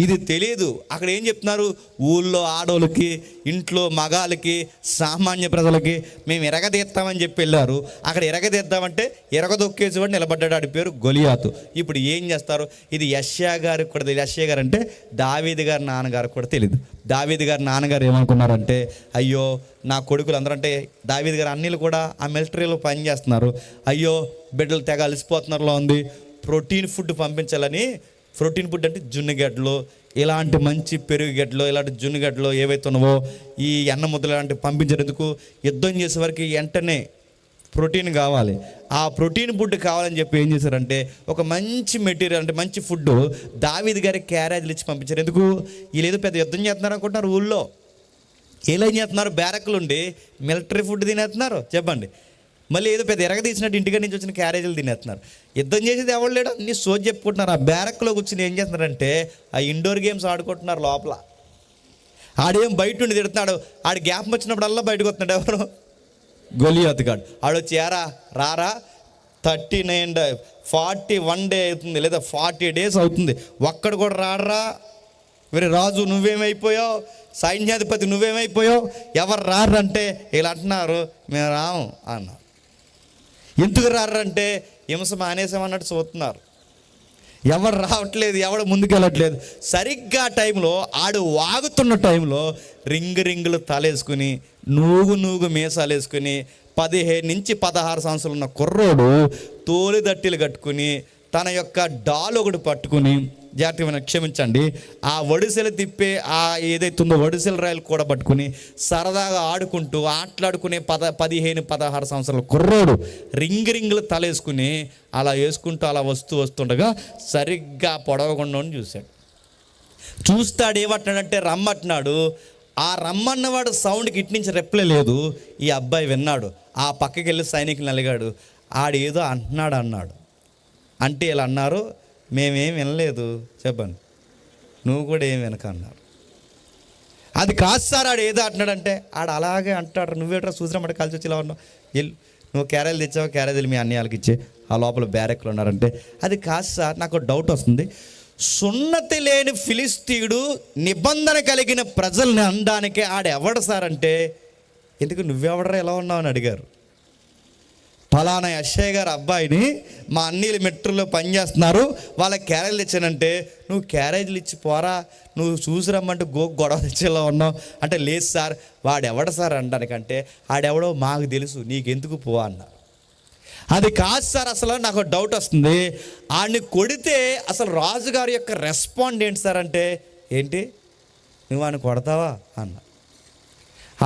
ఇది తెలియదు. అక్కడ ఏం చెప్తున్నారు, ఊళ్ళో ఆడోళ్ళకి, ఇంట్లో మగాళ్ళకి, సామాన్య ప్రజలకి మేము ఎరగదీస్తామని చెప్పి వెళ్ళారు. అక్కడ ఎరగదీద్దామంటే ఎరగదొక్కేసేవాడు నిలబడ్డాడు, ఆడి పేరు గొలియాతు. ఇప్పుడు ఏం చేస్తారు? ఇది యెషయా గారికి కూడా తెలియదు. యెషయా గారు అంటే దావీదు గారి నాన్నగారికి కూడా తెలియదు. దావీదు గారి నాన్నగారు ఏమనుకున్నారంటే, అయ్యో నా కొడుకులు అందరూ, అంటే దావీదు గారి అన్నీలు కూడా ఆ మిలిటరీలో పనిచేస్తున్నారు, అయ్యో బిడ్డలు తెగ అలసిపోతున్నారులో ఉంది, ప్రోటీన్ ఫుడ్ పంపించాలని. ప్రోటీన్ ఫుడ్ అంటే జున్నుగడ్డలు, ఇలాంటి మంచి పెరుగుగడ్డలు, ఇలాంటి జున్నుగడ్డలు ఏవైతే ఉన్నావో ఈ అన్న ముద్దలు లాంటివి పంపించేందుకు యుద్ధం చేసే వరకు వెంటనే ప్రోటీన్ కావాలి. ఆ ప్రోటీన్ ఫుడ్ కావాలని చెప్పి ఏం చేశారంటే ఒక మంచి మెటీరియల్, అంటే మంచి ఫుడ్ దావీదు గారికి క్యారేజీలు ఇచ్చి పంపించారు. ఎందుకు? వీళ్ళు ఏదో పెద్ద యుద్ధం చేస్తున్నారు అనుకుంటున్నారు. ఊళ్ళో ఏం చేస్తున్నారు, బ్యారక్లు ఉండి మిలిటరీ ఫుడ్ తినేస్తున్నారు చెప్పండి. మళ్ళీ ఏదో పెద్ద ఎరగదీసినట్టు ఇంటికి నుంచి వచ్చిన క్యారేజీలు తినేస్తున్నారు. యుద్ధం చేసేది ఎవరు లేడు, అన్ని సోది చెప్పుకుంటున్నారు. ఆ బ్యారక్లో కూర్చొని ఏం చేస్తున్నారంటే ఆ ఇండోర్ గేమ్స్ ఆడుకుంటున్నారు లోపల. ఆడేం బయట ఉండి తిడుతున్నాడు, ఆడి గ్యాప్ వచ్చినప్పుడల్లా బయటకు వస్తున్నాడు. ఎవరు? గొలియాతు గాడు. ఆడొచ్చి రారా 41 డే అవుతుంది, లేదా 40 days అవుతుంది, ఒక్కడు కూడా రాడరా. వేరే రాజు నువ్వేమైపోయావు, సైన్యాధిపతి నువ్వేమైపోయావు, ఎవరు రారంటే వీళ్ళు అంటున్నారు మేము రాము అన్నారు. ఎందుకు రారంటే హింస మానేసామన్నట్టు చూస్తున్నారు. ఎవరు రావట్లేదు, ఎవడు ముందుకెళ్ళట్లేదు. సరిగ్గా టైంలో ఆడు వాగుతున్న టైంలో రింగులు తలేసుకుని నూగు మీసాలు వేసుకుని 15 నుంచి 16 సంవత్సరాలు ఉన్న కుర్రోడు తోలి దట్టిలు కట్టుకుని తన యొక్క డాల్ ఒకటి పట్టుకుని, జాగ్రత్తగా క్షమించండి, ఆ ఒడిసెలు తిప్పే ఆ ఏదైతే ఉందో ఒడిసెల రాయలు కూడా పట్టుకుని సరదాగా ఆడుకుంటూ ఆటలాడుకునే 15-16 సంవత్సరాల కుర్రోడు రింగులు తలేసుకుని అలా వేసుకుంటూ అలా వస్తుండగా సరిగ్గా పొడవకుండా చూశాడు. చూస్తాడు, ఏమంటున్నాడంటే రమ్మంటున్నాడు. ఆ రమ్మన్నవాడు సౌండ్కి ఇటు నుంచి రెప్లే లేదు. ఈ అబ్బాయి విన్నాడు, ఆ పక్కకి వెళ్ళి సైనికులు అలిగాడు, ఆడేదో అన్నాడు. అంటే ఇలా అన్నారు, మేమేం వినలేదు చెప్పండి, నువ్వు కూడా ఏం వెనక అన్నారు. అది కాదు సార్, ఆడు ఏదో అంటున్నాడంటే ఆడు అలాగే అంటాడు. నువ్వేట్రా చూసినమాట కలిసి వచ్చి ఇలా ఉన్నావు, వెళ్ళు నువ్వు క్యారేజీలు తెచ్చావు, క్యారేజీలు మీ అన్నయ్యకి ఇచ్చే, ఆ లోపల బ్యారెక్లు ఉన్నారంటే అది కాదు సార్. నాకు డౌట్ వస్తుంది, సున్నతి లేని ఫిలిస్తీయుడు నిబంధన కలిగిన ప్రజల్ని అనడానికే ఆడు ఎవడు సార్ అంటే, ఎందుకు నువ్వెవడరా ఎలా ఉన్నావు అని అడిగారు. ఫలానా యెషయా గారు అబ్బాయిని మా అన్నీలు మెట్రోలో పనిచేస్తున్నారు, వాళ్ళకి క్యారేజీలు ఇచ్చానంటే నువ్వు క్యారేజీలు ఇచ్చి పోరా, నువ్వు చూసి రమ్మంటే గొడవ తెచ్చేలా ఉన్నావు అంటే, లేదు సార్ వాడెవడ సార్ అనడానికంటే, ఆడెవడో మాకు తెలుసు నీకెందుకు పో అన్న. అది కాదు సార్, అసలు నాకు డౌట్ వస్తుంది, ఆడిని కొడితే అసలు రాజుగారి యొక్క రెస్పాండ్ ఏంటి సార్ అంటే, ఏంటి నువ్వు ఆయన కొడతావా అన్న.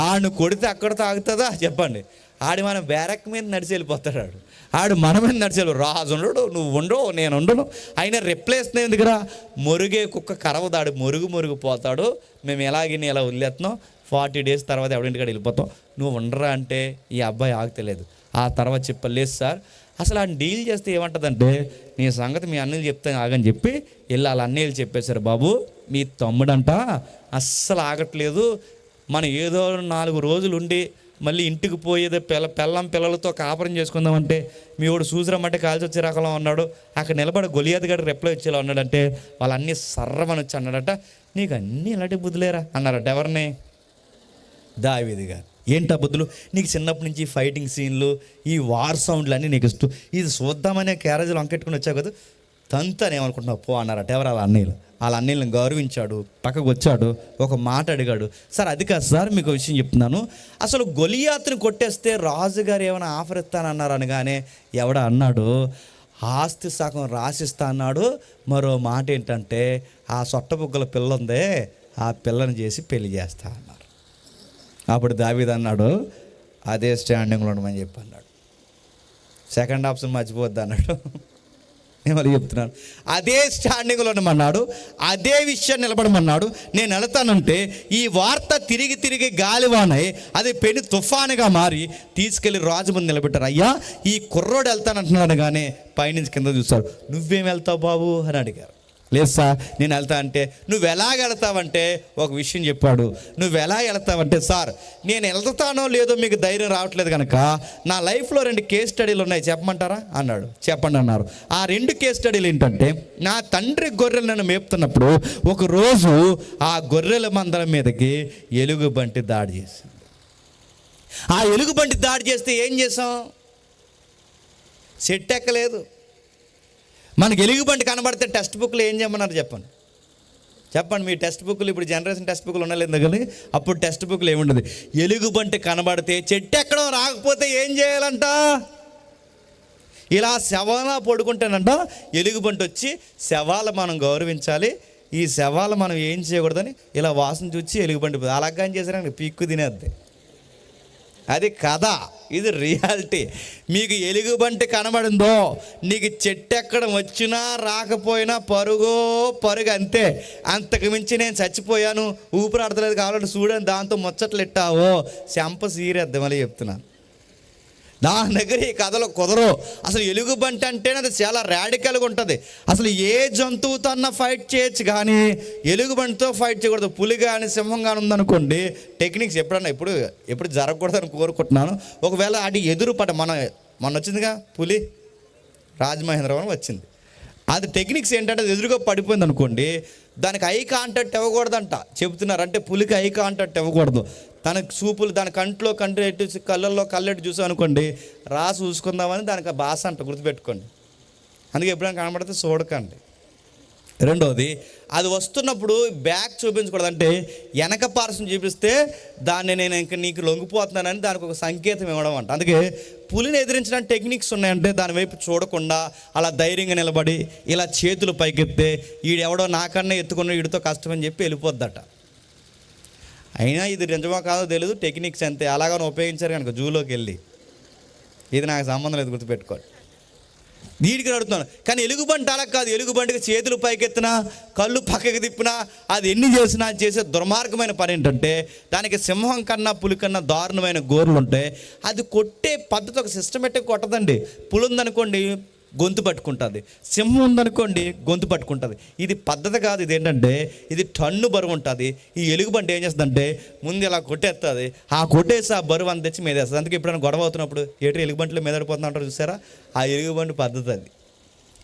ఆడిని కొడితే అక్కడితో ఆగుతుందా చెప్పండి? ఆడి మన బ్యారక్ మీద నడిచి వెళ్ళిపోతాడు, ఆడు మన మీద నడిచి రాజు ఉండడు, నువ్వు ఉండవు నేను ఉండను, అయినా రిప్లేస్ ఎందుకురా, మొరుగే కుక్క కరవదాడు, మొరుగు పోతాడు, మేము ఎలాగిని ఇలా వదిలేస్తున్నాం, 40 days తర్వాత ఎవడింటికాడ వెళ్ళిపోతాం, నువ్వు ఉండరా అంటే ఈ అబ్బాయి ఆగుతలేదు. ఆ తర్వాత చెప్పలేదు సార్, అసలు ఆయన డీల్ చేస్తే ఏమంటుందంటే, నీ సంగతి మీ అన్నయ్యలు చెప్తాను ఆగని చెప్పి వెళ్ళి వాళ్ళ అన్నయ్యలు చెప్పేశారు, బాబు మీ తమ్ముడంట అస్సలు ఆగట్లేదు, మనం ఏదో 4 రోజులు ఉండి మళ్ళీ ఇంటికి పోయేదే పిల్లలతో కాపురం చేసుకుందామంటే మీ వాడు చూసిరమ్మంటే కాల్చి వచ్చే రకంలో ఉన్నాడు, అక్కడ నిలబడి గొలియాత్ గడి రిప్లై వచ్చేలా ఉన్నాడంటే వాళ్ళు అన్నీ సర్రమని వచ్చి అన్నాడట, నీకు అన్నీ ఇలాంటి బుద్ధులేరా అన్నారట. ఎవరిని? దావీదు గారు. ఏంటా బుద్ధులు? నీకు చిన్నప్పటి నుంచి ఫైటింగ్ సీన్లు, ఈ వార్ సౌండ్లు అన్నీ నీకు ఇష్టం, ఇది చూద్దామనే క్యారేజీలు అంకెట్టుకుని వచ్చావు కదా, తంతని ఏమనుకుంటున్నావు పో అన్నారట. ఎవరు? వాళ్ళ అన్నయ్యలు. వాళ్ళ అన్నయ్యలను గౌరవించాడు, పక్కకు వచ్చాడు, ఒక మాట అడిగాడు, సార్ అది కాదు సార్ మీకు విషయం చెప్తున్నాను, అసలు గొలియాతుని కొట్టేస్తే రాజుగారు ఏమైనా ఆఫర్ ఇస్తానన్నారు అనగానే ఎవడ అన్నాడు, ఆస్తి సగం రాసిస్తా అన్నాడు, మరో మాట ఏంటంటే ఆ సొట్టబుగ్గల పిల్ల ఉందే ఆ పిల్లని చేసి పెళ్లి చేస్తా అన్నారు. అప్పుడు దావీదు అన్నాడు, అదే స్టాండింగ్లో ఉండమని చెప్పి అన్నాడు. సెకండ్ ఆప్షన్ మర్చిపోద్ది అన్నాడు. నేను మళ్ళీ చెప్తున్నాను, అదే స్టాండింగ్లో ఉండమన్నాడు, అదే విషయం నిలబడమన్నాడు. నేను వెళతానంటే ఈ వార్త తిరిగి గాలివానై అది పెను తుఫానుగా మారి తీసుకెళ్ళి రాజు ముందు నిలబెట్టారు. అయ్యా ఈ కుర్రోడు వెళ్తానంటున్నాడు కానీ పైనుంచి కింద చూస్తారు. నువ్వేం వెళ్తావు బాబు అని అడిగారు. లేదు సార్ నేను వెళ్తా అంటే, నువ్వు ఎలాగ వెళ్తావంటే ఒక విషయం చెప్పాడు. నువ్వు ఎలా వెళ్తావంటే, సార్ నేను వెళ్తానో లేదో మీకు ధైర్యం రావట్లేదు కనుక నా లైఫ్లో 2 కేస్ స్టడీలు ఉన్నాయి చెప్పమంటారా అన్నాడు. చెప్పండి అన్నారు. ఆ 2 కేస్ స్టడీలు ఏంటంటే, నా తండ్రి గొర్రెలు నన్ను మేపుతున్నప్పుడు ఒకరోజు ఆ గొర్రెల మందల మీదకి ఎలుగుబంటి దాడి చేసింది. ఆ ఎలుగుబంటి దాడి చేస్తే ఏం చేసాం? సెట్ ఎక్కలేదు. మనకి ఎలుగుబంటి కనబడితే టెక్స్ట్ బుక్లు ఏం చేయమన్నారు చెప్పండి మీ టెక్స్ట్ బుక్లు ఇప్పుడు జనరేషన్ టెక్స్ట్ బుక్లు ఉండలేదు కానీ అప్పుడు టెక్స్ట్ బుక్లు ఏముండదు. ఎలుగుబంటి కనబడితే చెట్టు ఎక్కడం రాకపోతే ఏం చేయాలంట? ఇలా శవాల పడుకుంటానంట ఎలుగుబంటి వచ్చి శవాలు మనం గౌరవించాలి, ఈ శవాలు మనం ఏం చేయకూడదని ఇలా వాసన చూసి ఎలుగుబంటి అలాగా చేశారని పీక్కు తినేద్ది. అది కథ, ఇది రియాలిటీ. మీకు ఎలుగుబంటి కనబడిందో నీకు చెట్టు ఎక్కడం వచ్చినా రాకపోయినా పరుగు అంతే. అంతకు మించి నేను చచ్చిపోయాను ఊపిరాడతలేదు కావాలంటే చూడని దాంతో ముచ్చట్లు ఇట్టావో చెంప సీరేద్దాం మళ్ళీ చెప్తున్నాను. దాని దగ్గర ఈ కథలో కుదరవు. అసలు ఎలుగుబంటి అంటేనే అది చాలా రాడికల్గా ఉంటుంది. అసలు ఏ జంతువుతో అన్నా ఫైట్ చేయొచ్చు కానీ ఎలుగుబంటితో ఫైట్ చేయకూడదు. పులి కానీ సింహం కానీ ఉందనుకోండి, టెక్నిక్స్ ఎప్పుడు జరగకూడదని కోరుకుంటున్నాను. ఒకవేళ అది ఎదురుపట మొన్న వచ్చిందిగా పులి రాజమహేంద్రవరం వచ్చింది, అది టెక్నిక్స్ ఏంటంటే అది ఎదురుగా పడిపోయింది అనుకోండి, దానికి ఐ కాంటాక్ట్ ఇవ్వకూడదంట చెబుతున్నారు. అంటే పులికి ఐ కాంటాక్ట్ ఇవ్వకూడదు. తన చూపులు దాని కంట్లో ఎట్టు కళ్ళెట్టు చూసాం అనుకోండి, చూసుకుందామని దానికి భాష అంట, గుర్తుపెట్టుకోండి. అందుకే ఎప్పుడైనా కనబడితే చూడకండి. రెండోది, అది వస్తున్నప్పుడు బ్యాక్ చూపించకూడదు. అంటే వెనక పార్శ్వం చూపిస్తే దాన్ని నేను ఇంక నీకు లొంగిపోతున్నానని దానికి ఒక సంకేతం ఇవ్వడం అంట. అందుకే పులిని ఎదిరించడానికి టెక్నిక్స్ ఉన్నాయంటే దాని వైపు చూడకుండా అలా ధైర్యంగా నిలబడి ఇలా చేతులు పైకెత్తే ఈడెవడో నాకన్నా ఎత్తుకున్న వీడితో కష్టమని చెప్పి వెళ్ళిపోద్దట. అయినా ఇది నిజమో కాదో తెలియదు, టెక్నిక్స్ అంతే. అలాగని ఉపయోగించారు కనుక జూలోకి వెళ్ళి, ఇది నాకు సంబంధం లేదు, గుర్తుపెట్టుకోండి. దీనికి అడుగుతున్నాను. కానీ ఎలుగుబంటి అలా కాదు. ఎలుగుబంటికి చేతులు పైకెత్తినా కళ్ళు పక్కకి తిప్పినా అది ఎన్ని చేసినా చేసే దుర్మార్గమైన పని ఏంటంటే, దానికి సింహం కన్నా పులి కన్నా దారుణమైన గోర్లు ఉంటాయి. అది కొట్టే పద్ధతి ఒక సిస్టమేటిక్ కొట్టదండి. పులి ఉందనుకోండి గొంతు పట్టుకుంటుంది, సింహం ఉందనుకోండి గొంతు పట్టుకుంటుంది. ఇది పద్ధతి కాదు. ఇది ఏంటంటే ఇది టన్ను బరువు ఉంటుంది. ఈ ఎలుగుబంటి ఏం చేస్తుందంటే ముందు ఇలా కొట్టేస్తుంది, ఆ కొట్టేసి ఆ బరువు అంత తెచ్చి మీదేస్తుంది. అందుకే ఎప్పుడైనా గొడవ అవుతున్నప్పుడు ఎలుగుబంటిలో మీదడిపోతున్నా అంటారు చూసారా, ఆ ఎలుగుబంటి పద్ధతి అది.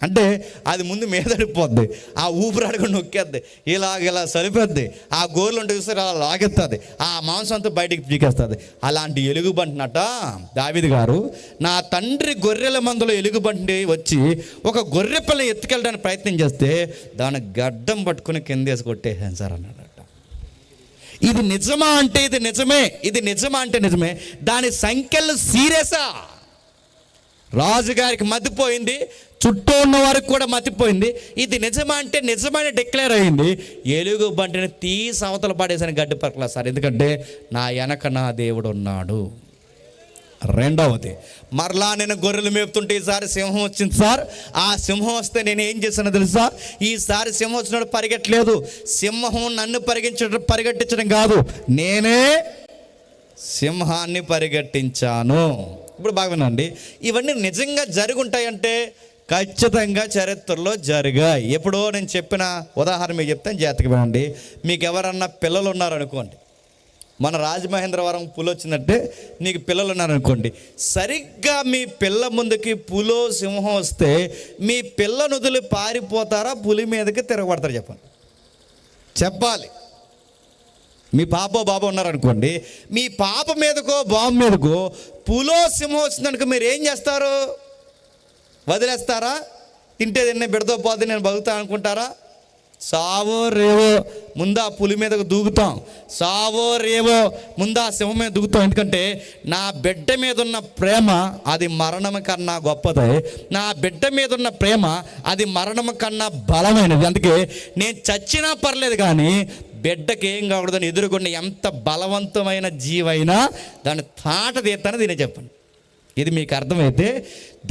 అంటే అది ముందు మీదడిపోద్ది, ఆ ఊపిరాడకుండా నొక్కేద్ది, ఇలా సరిపోద్ది, ఆ గోర్లు ఉంటే చూస్తే అలా లాగెస్తుంది, ఆ మాంసం అంతా బయటికి పీకేస్తుంది. అలాంటి ఎలుగుబంటినట దావీదు గారు, నా తండ్రి గొర్రెల మందలో ఎలుగుబంటి వచ్చి ఒక గొర్రె పిల్ల ఎత్తుకెళ్ళడానికి ప్రయత్నం చేస్తే దాని గడ్డం పట్టుకుని కిందేసి కొట్టేసాను సార్ అన్నాడట. ఇది నిజమా అంటే ఇది నిజమే, ఇది నిజమా అంటే నిజమే. దాని సంఖ్యలు సీరియసా? రాజుగారికి మతిపోయింది, చుట్టూ ఉన్న వారికి కూడా మతిపోయింది. ఇది నిజమా అంటే నిజమైన డిక్లేర్ అయింది. ఎలుగు బంటిని తీసి అవతల పడేసాను గడ్డి పక్కల సార్, ఎందుకంటే నా వెనక నా దేవుడు ఉన్నాడు. రెండవది, మరలా నేను గొర్రెలు మేపుతుంటే ఈసారి సింహం వచ్చింది సార్. ఆ సింహం వస్తే నేను ఏం చేశానో తెలుసా? ఈసారి సింహం వచ్చినప్పుడు పరిగెట్టలేదు. సింహం నన్ను పరిగెట్టించడం కాదు, నేనే సింహాన్ని పరిగెట్టించాను. ఇప్పుడు బాగా వినండి, ఇవన్నీ నిజంగా జరుగుంటాయంటే ఖచ్చితంగా చరిత్రలో జరిగాయి. ఎప్పుడో నేను చెప్పిన ఉదాహరణ మీకు చెప్తాను, జాగ్రత్తగా వినండి. మీకు ఎవరన్నా పిల్లలు ఉన్నారనుకోండి, మన రాజమహేంద్రవరం పులి వచ్చిందంటే నీకు పిల్లలు ఉన్నారనుకోండి, సరిగ్గా మీ పిల్ల ముందుకి పులో సింహం వస్తే మీ పిల్లను వదిలి పారిపోతారా, పులి మీదకి తిరగబడతారు? చెప్పాలి. మీ పాపో బాబో ఉన్నారనుకోండి, మీ పాప మీదకో బాబు మీదకో పులో సింహం వచ్చిందనుకో మీరు ఏం చేస్తారు? వదిలేస్తారా? తింటే తిన్నే బిడతో పోతే నేను బతుకుతా అనుకుంటారా? సావో రేవో ముందా పులి మీదకు దూకుతాం, సావో రేవో ముందా సింహం మీద దూకుతాం. ఎందుకంటే నా బిడ్డ మీద ఉన్న ప్రేమ అది మరణం కన్నా గొప్పది, నా బిడ్డ మీద ఉన్న ప్రేమ అది మరణం కన్నా బలమైనది. అందుకే నేను చచ్చినా పర్లేదు కానీ బిడ్డకి ఏం కాకూడదని ఎదుర్కొన్న ఎంత బలవంతమైన జీవైనా దాన్ని తాట తీస్తానని దీనే చెప్పండి. ఇది మీకు అర్థమైతే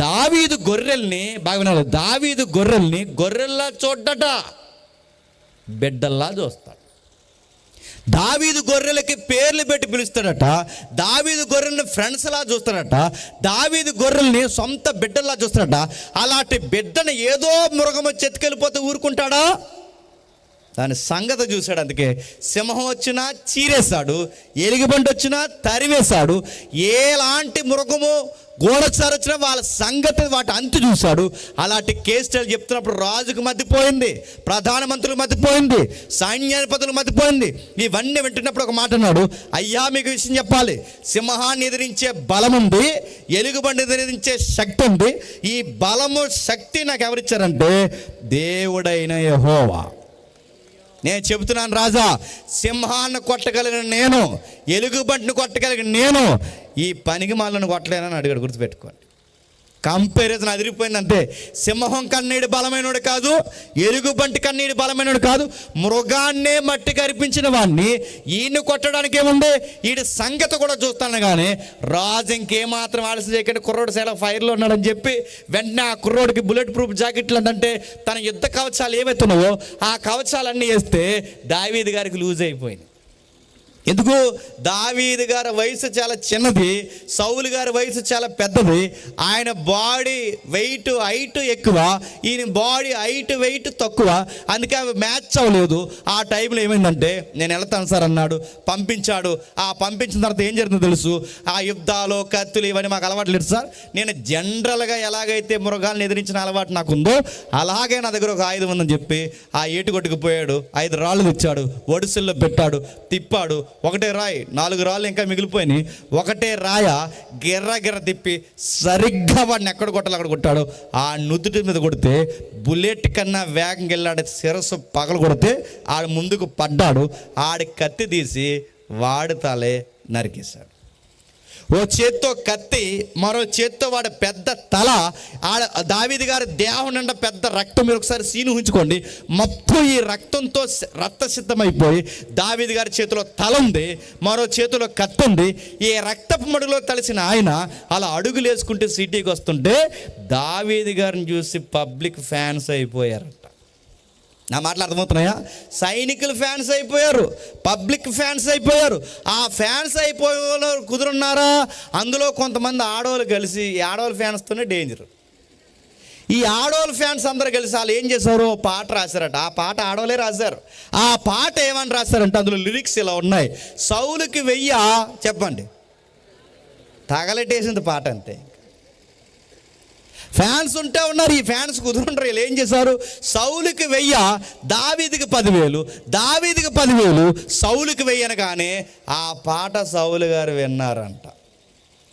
దావీదు గొర్రెల్ని బాగా వినాలి, దావీదు గొర్రెల్ని గొర్రెల్లా చూడ్డట, బిడ్డల్లా చూస్తాడు. దావీదు గొర్రెలకి పేర్లు పెట్టి పిలుస్తాడట, దావీదు గొర్రెల్ని ఫ్రెండ్స్లా చూస్తాడట, దావీదు గొర్రెల్ని సొంత బిడ్డల్లా చూస్తాడట. అలాంటి బిడ్డను ఏదో మృగము చెత్తుకెళ్ళిపోతే ఊరుకుంటాడా? దాని సంగతి చూశాడు. అందుకే సింహం వచ్చినా చీరేశాడు, ఎలుగుబంటి వచ్చినా తరివేశాడు, ఎలాంటి మృగము గోడచారు వచ్చినా వాళ్ళ సంగతి వాటి అంతు చూశాడు. అలాంటి కేసులు చెప్తున్నప్పుడు రాజుకు మతిపోయింది, ప్రధానమంత్రులకు మతిపోయింది, సైన్యాధిపతులకు మతిపోయింది. ఇవన్నీ వింటున్నప్పుడు ఒక మాట అన్నాడు, అయ్యా మీకు విషయం చెప్పాలి, సింహాన్ని ఎదిరించే బలం ఉంది, ఎలుగుబండిని ఎదిరించే శక్తి ఉంది. ఈ బలము శక్తి నాకు ఎవరిచ్చారంటే దేవుడైన యెహోవా. నేను చెబుతున్నాను రాజా, సింహాన్ని కొట్టగలిగిన నేను, ఎలుగుబంటిని కొట్టగలిగిన నేను ఈ పనికి మాలను కొట్టలేనని అడిగాడు. గుర్తుపెట్టుకోండి, కంపారిజన్ అదిరిపోయింది అంతే. సింహం కన్నీడు బలమైనడు కాదు, ఎలుగుబంటి కన్నీడు బలమైనడు కాదు, మృగాన్నే మట్టి కరిపించిన వాడిని ఈయన్ని కొట్టడానికి ఏముంది, ఈడి సంగతి కూడా చూస్తాను. కానీ రాజు ఇంకేమాత్రం ఆలస్యం చేయకుండా కుర్రోడు చాలా ఫైర్లో ఉన్నాడని చెప్పి వెంటనే ఆ కుర్రోడికి బుల్లెట్ ప్రూఫ్ జాకెట్లు అంటే తన యుద్ధ కవచాలు ఏవైతున్నావో ఆ కవచాలన్నీ వేస్తే దావీదు గారికి లూజ్ అయిపోయింది. ఎందుకు? దావీదు గారి వయసు చాలా చిన్నది, సౌలు గారి వయసు చాలా పెద్దది. ఆయన బాడీ వెయిట్ హైట్ ఎక్కువ, ఈయన బాడీ హైట్ వెయిట్ తక్కువ. అందుకే అవి మ్యాచ్ అవ్వలేదు. ఆ టైంలో ఏమైందంటే నేను వెళ్తాను సార్ అన్నాడు, పంపించాడు. ఆ పంపించిన తర్వాత ఏం జరుగుతుందో తెలుసు, ఆ యుద్ధాలు కత్తులు ఇవన్నీ మాకు అలవాటు లేదు సార్. నేను జనరల్గా ఎలాగైతే మృగాలను ఎదిరించిన అలవాటు నాకు ఉందో అలాగే నా దగ్గర ఒక ఆయుధం ఉందని చెప్పి ఆ ఏటుకొట్టుకు పోయాడు. 5 రాళ్ళు తెచ్చాడు, ఒడిసెల్లో పెట్టాడు, తిప్పాడు. ఒకటే రాయి, 4 రాళ్ళు ఇంకా మిగిలిపోయినాయి. ఒకటే రాయ గిర్ర తిప్పి సరిగ్గా వాడిని ఎక్కడ కొట్టాలి అక్కడ కొట్టాడు. ఆ నుదుటి మీద కొడితే బుల్లెట్ కన్నా వేగంగా వెళ్ళాడు, శిరస్సు పగలు కొడితే ఆడు ముందుకు పడ్డాడు. ఆడి కత్తి తీసి వాడి తలే నరికేశాడు. ఓ చేత్తో కత్తి, మరో చేత్తో వాడి పెద్ద తల. దావీదు గారి దేహం నిండా పెద్ద రక్తం. మీరు ఒకసారి సీను ఉంచుకోండి. మొత్తం ఈ రక్తంతో రక్తసిద్ధమైపోయి దావీదు గారి చేతిలో తల ఉంది, మరో చేతిలో కత్తి ఉంది. ఈ రక్తపు మడుగులో కలిసిన ఆయన అలా అడుగులు వేసుకుంటూ సిటీకి వస్తుంటే దావీదు గారిని చూసి పబ్లిక్ ఫ్యాన్స్ అయిపోయారట. నా మాటలు అర్థమవుతున్నాయా? సైనికులు ఫ్యాన్స్ అయిపోయారు, పబ్లిక్ ఫ్యాన్స్ అయిపోయారు. ఆ ఫ్యాన్స్ అయిపోయే కుదురున్నారా? అందులో కొంతమంది ఆడవాళ్ళు కలిసి, ఈ ఆడవాళ్ళ ఫ్యాన్స్తోనే డేంజర్. ఈ ఆడవాళ్ళ ఫ్యాన్స్ అందరూ కలిసి వాళ్ళు ఏం చేశారు, పాట రాశారట. ఆ పాట ఆడవాళ్ళే రాశారు. ఆ పాట ఏమని రాశారంటే అందులో లిరిక్స్ ఇలా ఉన్నాయి, సౌలుకి 1000 చెప్పండి తగలెట్టేసింది పాట అంతే. ఫ్యాన్స్ ఉంటే ఉన్నారు, ఈ ఫ్యాన్స్ కుదురుంటారు. వీళ్ళు ఏం చేశారు? సౌలుకి 1000, దావీదుకి 10,000, దావీదుకి 10,000, సౌలుకి 1000 అనగానే ఆ పాట సౌలు గారు విన్నారంట.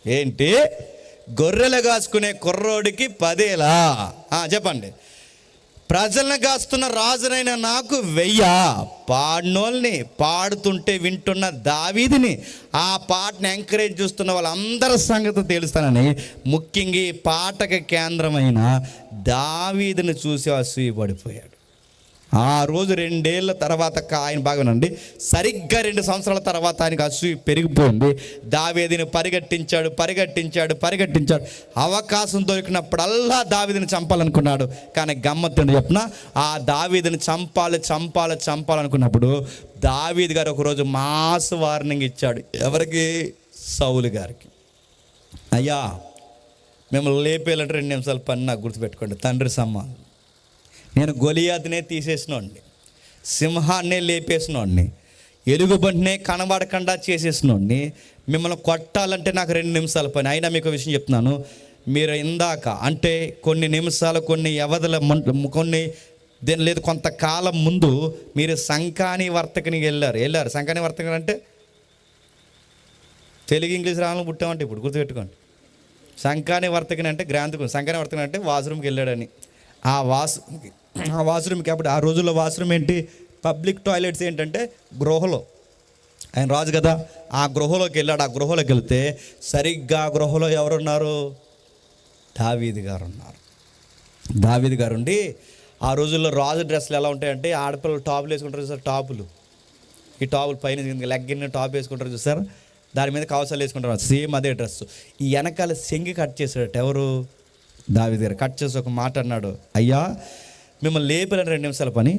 ఏంటి? గొర్రెలు కాసుకునే కుర్రోడికి 10,000. చెప్పండి. ప్రజలను కాస్తున్న రాజునైన నాకు 1000, పాడినోళ్ళని, పాడుతుంటే వింటున్న దావీదుని, ఆ పాటను ఎంకరేజ్ చూస్తున్న వాళ్ళందరి సంగతి తెలుస్తానని, ముఖ్యంగా ఈ పాటకి కేంద్రమైన దావీదుని చూసి అసూయపడిపోయాడు. ఆ రోజు 2 ఏళ్ళ తర్వాత ఆయన బాగానండి, సరిగ్గా 2 సంవత్సరాల తర్వాత ఆయనకు అసూయ పెరిగిపోయింది. దావీదుని పరిగెట్టించాడు. అవకాశం దొరికినప్పుడల్లా దావీదుని చంపాలనుకున్నాడు. కానీ గమ్మత్తు చెప్పిన, ఆ దావీదుని చంపాలనుకున్నప్పుడు దావీదు గారు ఒకరోజు మాస్ వార్నింగ్ ఇచ్చాడు. ఎవరికి? సౌలు గారికి. అయ్యా, మిమ్మల్ని లేపేయాలంటే 2 నిమిషాల పని నాకు గుర్తుపెట్టుకోండి. తండ్రి సమ్మానం. నేను గొలియాతునే తీసేసినోడిని, సింహాన్నే లేపేసినోడిని, ఎలుగుబంటినే కనబడకుండా చేసేసినోడిని. మిమ్మల్ని కొట్టాలంటే నాకు 2 నిమిషాల పని. అయినా మీకు విషయం చెప్తున్నాను, మీరు ఇందాక అంటే కొన్ని నిమిషాలు, కొన్ని వ్యవధుల, లేదు కొంతకాలం ముందు మీరు సంకాని వర్తకని వెళ్ళారు. సంకాని వర్తకని అంటే తెలుగు ఇంగ్లీష్ రావాలని పుట్టామంటే ఇప్పుడు గుర్తుపెట్టుకోండి. సంకాని వర్తకని అంటే గ్రాంథకం, సంకాని వర్తకని అంటే వాష్రూమ్కి వెళ్ళాడని. ఆ వాష్రూమ్కి అప్పుడు ఆ రోజుల్లో వాష్రూమ్ ఏంటి? పబ్లిక్ టాయిలెట్స్ ఏంటంటే గృహలో. ఆయన రాజు కదా, ఆ గృహలోకి వెళ్ళాడు. ఆ గృహలోకి వెళ్తే సరిగ్గా ఆ గృహలో ఎవరున్నారు? దావీదు గారు ఉన్నారు. దావీదు గారు ఉండి, ఆ రోజుల్లో రాజు డ్రెస్సులు ఎలా ఉంటాయంటే, ఆడపిల్లలు టాపులు వేసుకుంటారు చూసారు, టాపులు, ఈ టాపులు పైన లెగ్గిన టాప్ వేసుకుంటారు చూసారు, దాని మీద కవసాలు వేసుకుంటారు, సేమ్ అదే డ్రెస్సు. ఈ వెనకాల సెంగి కట్ చేశాడట. ఎవరు? దావీదు గారు. కట్ చేసి ఒక మాట అన్నాడు, అయ్యా మిమ్మల్ని లేపలేని 2 నిమిషాల పని.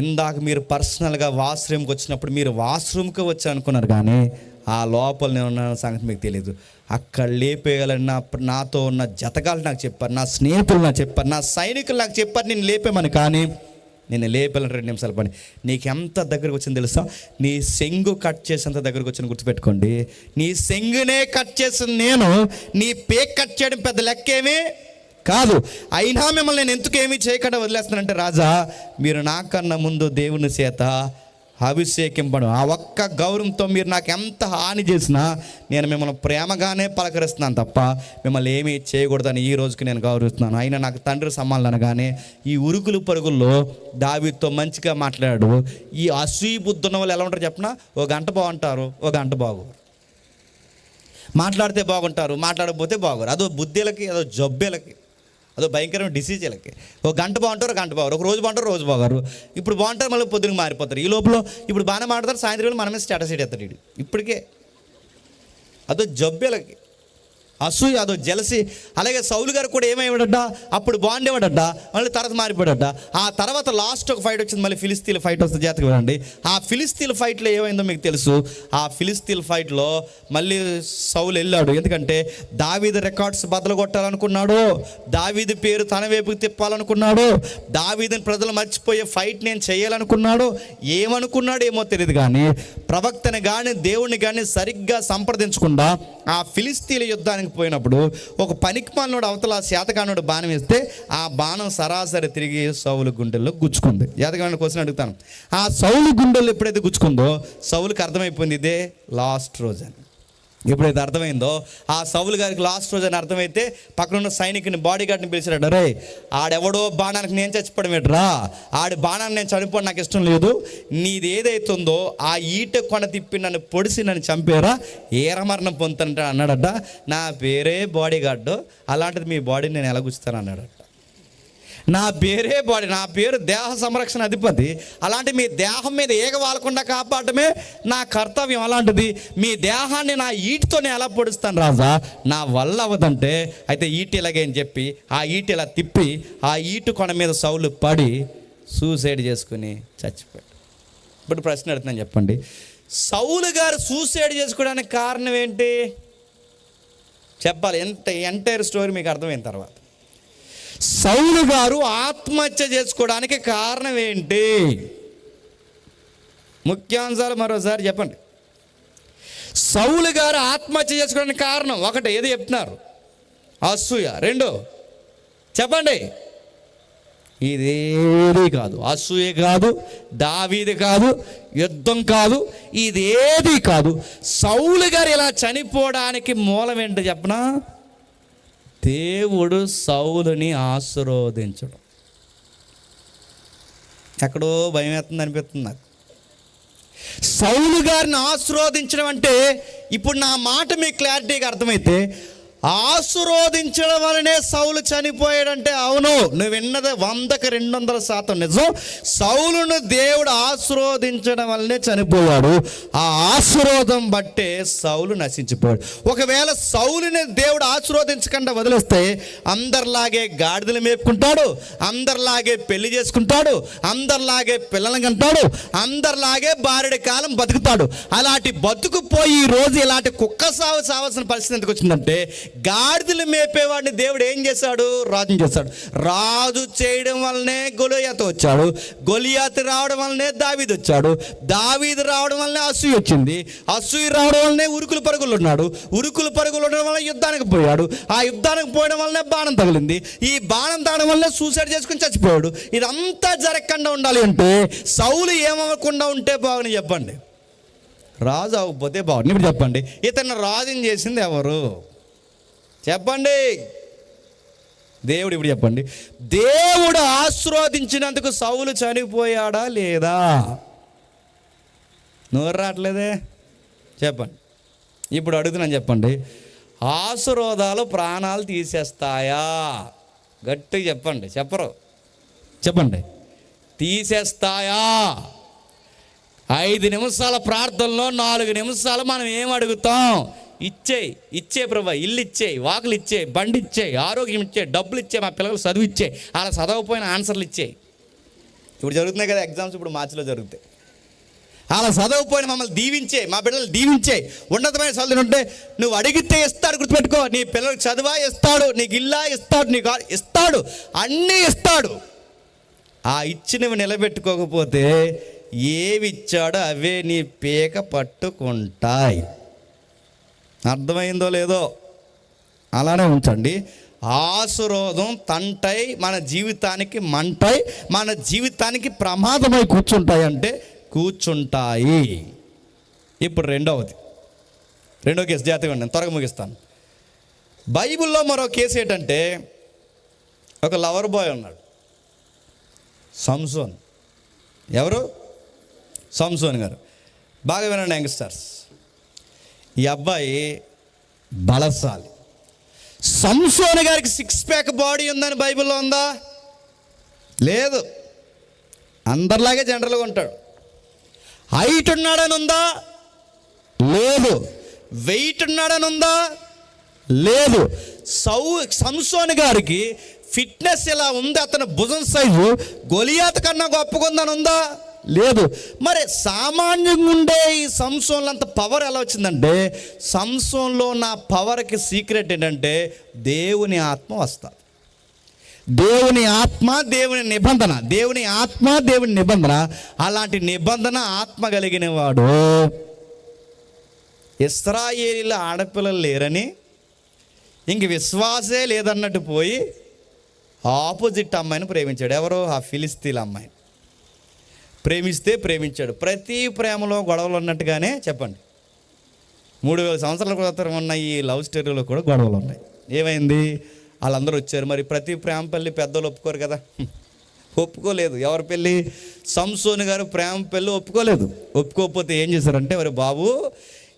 ఇందాక మీరు పర్సనల్గా వాష్రూమ్కి వచ్చినప్పుడు మీరు వాష్రూమ్కి వచ్చి అనుకున్నారు, కానీ ఆ లోపల నేను ఉన్న సంగతి మీకు తెలియదు. అక్కడ లేపేయాలని నాతో ఉన్న జతగాళ్ళు నాకు చెప్పారు, నా స్నేహితులు నాకు చెప్పారు, నా సైనికులు నాకు చెప్పారు నేను లేపేమని. కానీ నేను లేపేయాలని 2 నిమిషాల పని. నీకు ఎంత దగ్గరకు వచ్చింది తెలుసా? నీ సెంగు కట్ చేసేంత దగ్గరకు వచ్చిన గుర్తుపెట్టుకోండి. నీ సెంగునే కట్ చేసిన నేను నీ పేక్ కట్ చేయడం పెద్ద లెక్కేమీ కాదు. అయినా మిమ్మల్ని నేను ఎందుకేమీ చేయకుండా వదిలేస్తానంటే, రాజా మీరు నాకన్నా ముందు దేవుని చేత అభిషేకింపడం, ఆ ఒక్క గౌరవంతో మీరు నాకు ఎంత హాని చేసినా నేను మిమ్మల్ని ప్రేమగానే పలకరిస్తున్నాను తప్ప మిమ్మల్ని ఏమీ చేయకూడదని ఈ రోజుకి నేను గౌరవిస్తున్నాను. అయినా నాకు తండ్రి సమానులు అనగానే ఈ ఉరుకులు పరుగుల్లో దావీదుతో మంచిగా మాట్లాడాడు. ఈ అసూయ బుద్ధి ఉన్న వాళ్ళు ఎలా ఉంటారు చెప్పినా, 1 గంట బాగుంటారు, 1 గంట బాగోరు. మాట్లాడితే బాగుంటారు, మాట్లాడకపోతే బాగోరు. అదో బుద్ధీలకి, అదో జబ్బేలకి, అదో భయంకరమైన డిసీజులకి. 1 గంట బాగుంటారు, 1 గంట బాగోరు. ఒక రోజు బాగుంటారు, రోజు బాగారు. ఇప్పుడు బాగుంటారు, మళ్ళీ పొద్దునకి మారిపోతారు. ఈ లోపల ఇప్పుడు బాగానే మాట్లాడతారు, సాయంత్రం మనమే స్టేటస్ ఎత్తాడు వీడు. ఇప్పటికే అదో జబ్బేలకి, అసూయ, అదో జలసి. అలాగే సౌలు గారు కూడా ఏమయ్యాడట, అప్పుడు బాగుండేవాడట, మళ్ళీ తర్వాత మారిపోయాడట. ఆ తర్వాత లాస్ట్ ఒక ఫైట్ వచ్చింది, మళ్ళీ ఫిలిస్తీన్ల ఫైట్ వస్తుంది, జాతకు వెళ్ళండి. ఆ ఫిలిస్తీన్ల ఫైట్లో ఏమైందో మీకు తెలుసు. ఆ ఫిలిస్తీన్ల ఫైట్లో మళ్ళీ సౌలు వెళ్ళాడు. ఎందుకంటే దావీదు రికార్డ్స్ బద్దలు కొట్టాలనుకున్నాడు, దావీదు పేరు తన వైపుకి తిప్పాలనుకున్నాడు, దావీదుని ప్రజలు మర్చిపోయే ఫైట్ నేను చేయాలనుకున్నాడు. ఏమనుకున్నాడు ఏమో తెలియదు, కానీ ప్రవక్తని కానీ దేవుణ్ణి కానీ సరిగ్గా సంప్రదించకుండా ఆ ఫిలిస్తీన్ల యుద్ధానికి పోయినప్పుడు ఒక పనికిమాలినోడు అవతల శాతకానుడు బాణం వేస్తే ఆ బాణం సరాసరి తిరిగి సౌలు గుండెల్లో గుచ్చుకుంది. శాతకానుడు క్వశ్చన్ అడుగుతాను, ఆ సౌలు గుండెల్లో ఎప్పుడైతే గుచ్చుకుందో సౌలుకి అర్థమైపోయింది ఇదే లాస్ట్ రోజు అని. ఎప్పుడైతే అర్థమైందో ఆ సౌలు గారికి లాస్ట్ రోజు అని అర్థమైతే పక్కన ఉన్న సైనికుని, బాడీ గార్డ్ని పిలిచాడు. రే ఆడెవడో బాణానికి నేను చచ్చిపోవడం ఏంట్రా, ఆడి బాణాన్ని నేను చనిపోవడం నాకు ఇష్టం లేదు, నీది ఏదైతుందో ఆ ఈట కొన తిప్పి నన్ను పొడిసి నన్ను చంపేరా, ఏరమరణం పొందుతానంట అన్నాడట. నా పేరే బాడీ గార్డు, అలాంటిది మీ బాడీని నేను ఎలా గుచ్చుతాను అన్నాడట. నా పేరే బాడీ, నా పేరు దేహ సంరక్షణ అధిపతి, అలాంటి మీ దేహం మీద ఏగ వాలకుండా కాపాడటమే నా కర్తవ్యం. అలాంటిది మీ దేహాన్ని నా ఈటితో నేను ఎలా పొడుస్తాను రాజా, నా వల్ల అవ్వదంటే అయితే ఈటి ఇలాగేని చెప్పి ఆ ఈటి ఇలా తిప్పి ఆ ఈటు కొన మీద సౌలు పడి సూసైడ్ చేసుకుని చచ్చిపోయాడు. ఇప్పుడు ప్రశ్న అడుగుతున్నాను, చెప్పండి, సౌలు గారు సూసైడ్ చేసుకోవడానికి కారణం ఏంటి చెప్పాలి. ఎంటైర్ స్టోరీ మీకు అర్థమైన తర్వాత సౌలు గారు ఆత్మహత్య చేసుకోవడానికి కారణం ఏంటి? ముఖ్యాంశాలు మరోసారి చెప్పండి. సౌలు గారు ఆత్మహత్య చేసుకోవడానికి కారణం ఒకటి ఏది చెప్తున్నారు? అసూయ. 2 చెప్పండి. ఇదేది కాదు, అసూయ కాదు, దావీదు కాదు, యుద్ధం కాదు, ఇదేది కాదు. సౌలు గారు ఇలా చనిపోవడానికి మూలం ఏంటో చెప్పనా? దేవుడు సౌలుని ఆశీర్వదించడం. ఎక్కడో భయం వేస్తుంది అనిపిస్తుంది నాకు. సౌలు గారిని ఆశీర్వదించడం అంటే, ఇప్పుడు నా మాట మీకు క్లారిటీగా అర్థమైతే, ఆశీర్వదించడం వలనే సౌలు చనిపోయాడంటే అవును, నువ్వు విన్నది 100% నిజం. సౌలును దేవుడు ఆశీర్వదించడం వల్లనే చనిపోయాడు. ఆ ఆశీర్వాదం బట్టే సౌలు నశించిపోయాడు. ఒకవేళ సౌలుని దేవుడు ఆశీర్వదించకుండా వదిలేస్తే అందరిలాగే గాడిదలు మేపుకుంటాడు, అందరిలాగే పెళ్లి చేసుకుంటాడు, అందరిలాగే పిల్లలను కంటాడు, అందరిలాగే భార్యడి కాలం బతుకుతాడు. అలాంటి బతుకుపోయి ఈ రోజు ఇలాంటి కుక్క సాగు సావాల్సిన పరిస్థితి ఎందుకు వచ్చిందంటే, గాడిదలు మేపేవాడిని దేవుడు ఏం చేశాడు? రాజు చేశాడు. రాజు చేయడం వల్లనే గొలియాతు వచ్చాడు, గొలియాతు రావడం వల్లనే దావీదు వచ్చాడు, దావీదు రావడం వల్లనే అసూయ వచ్చింది, అసూయ రావడం వల్లనే ఉరుకులు పరుగులు ఉన్నాడు, ఉరుకులు పరుగులు ఉండడం వల్ల యుద్ధానికి పోయాడు, ఆ యుద్ధానికి పోయడం వల్లనే బాణం తగిలింది, ఈ బాణం తగడం వల్లనే సూసైడ్ చేసుకుని చచ్చిపోయాడు. ఇదంతా జరగకుండా ఉండాలి అంటే సౌలు ఏమవకుండా ఉంటే బాగుని చెప్పండి? రాజు అవ్వకపోతే బాగుంది. ఇప్పుడు చెప్పండి, ఇతను రాజుని చేసింది ఎవరు? చెప్పండి. దేవుడు. ఇప్పుడు చెప్పండి, దేవుడు ఆశీర్వదించినందుకు సౌలు చనిపోయాడా లేదా? నోరు రావట్లేదే, చెప్పండి. ఇప్పుడు అడుగుతున్నాను, చెప్పండి. ఆశీర్వాదాలు ప్రాణాలు తీసేస్తాయా? గట్టిగా చెప్పండి. చెప్పరు, చెప్పండి. తీసేస్తాయా? 5 నిమిషాల ప్రార్థనలో 4 నిమిషాలు మనం ఏం అడుగుతాం? ఇచ్చే ప్రభా, ఇల్లు ఇచ్చేయి, వాకులు ఇచ్చేయి, బండి ఇచ్చేయి, ఆరోగ్యం ఇచ్చేయి, డబ్బులు ఇచ్చేయి, మా పిల్లలకు చదువు ఇచ్చేయి, అలా చదవకపోయిన ఆన్సర్లు ఇచ్చేయి. ఇప్పుడు జరుగుతున్నాయి కదా ఎగ్జామ్స్, ఇప్పుడు మార్చిలో జరుగుతాయి. అలా చదవకపోయిన మమ్మల్ని దీవించే, మా పిల్లలు దీవించే, ఉన్నతమైన చదువులు ఉంటే నువ్వు అడిగితే ఇస్తాడు. గుర్తుపెట్టుకో, నీ పిల్లలకు చదువా ఇస్తాడు, నీకు ఇల్లా ఇస్తాడు, నీకు ఇస్తాడు, అన్నీ ఇస్తాడు. ఆ ఇచ్చినవి నిలబెట్టుకోకపోతే ఏవి ఇచ్చాడో అవే నీ పీక పట్టుకుంటాయి. అర్థమైందో లేదో? అలానే ఉంచండి. ఆశీర్వాదం తంటై మన జీవితానికి మంటై, మన జీవితానికి ప్రమాదమై కూర్చుంటాయి అంటే కూర్చుంటాయి. ఇప్పుడు రెండో కేసు జాగ్రత్తగా నేను త్వరగా ముగిస్తాను. బైబిల్లో మరో కేసు ఏంటంటే, ఒక లవర్ బాయ్ ఉన్నాడు, సంసోన్. ఎవరు? సంసోన్ గారు. బాగా వినండి యంగ్స్టర్స్, ఈ అబ్బాయి బలశాలి. సంసోన్ గారికి 6 ప్యాక్ బాడీ ఉందని బైబిల్లో ఉందా? లేదు. అందరిలాగే జనరల్గా ఉంటాడు. హైట్ ఉన్నాడని ఉందా? లేదు. వెయిట్ ఉన్నాడని ఉందా? లేదు. సంసోన్ గారికి ఫిట్నెస్ ఎలా ఉంది, అతని భుజం సైజు గొలియాతు కన్నా గొప్పగా ఉందని ఉందా? లేదు. మరి సామాన్యంగా ఉండే ఈ సంసోన్లో అంత పవర్ ఎలా వచ్చిందంటే, సంసోన్లో నా పవర్కి సీక్రెట్ ఏంటంటే దేవుని ఆత్మ వస్తుంది. దేవుని ఆత్మ, దేవుని నిబంధన, దేవుని ఆత్మ, దేవుని నిబంధన. అలాంటి నిబంధన ఆత్మ కలిగిన వాడు. ఇశ్రాయేలీల ఆడపిల్లలు లేరని ఇంక విశ్వాసే లేదన్నట్టు పోయి ఆపోజిట్ అమ్మాయిని ప్రేమించాడు. ఎవరో? ఆ ఫిలిస్తీన్ల అమ్మాయిని ప్రేమించాడు. ప్రతి ప్రేమలో గొడవలు ఉన్నట్టుగానే చెప్పండి, 3000 సంవత్సరాల క్రితం ఉన్న ఈ లవ్ స్టోరీలో కూడా గొడవలు ఉన్నాయి. ఏమైంది? వాళ్ళందరూ వచ్చారు. మరి ప్రతి ప్రేమ పెళ్ళి పెద్దలు ఒప్పుకోరు కదా, ఒప్పుకోలేదు. ఎవరి పెళ్ళి? సంసోన్ గారు ప్రేమ పెళ్ళి ఒప్పుకోలేదు. ఒప్పుకోకపోతే ఏం చేశారంటే, మరి బాబు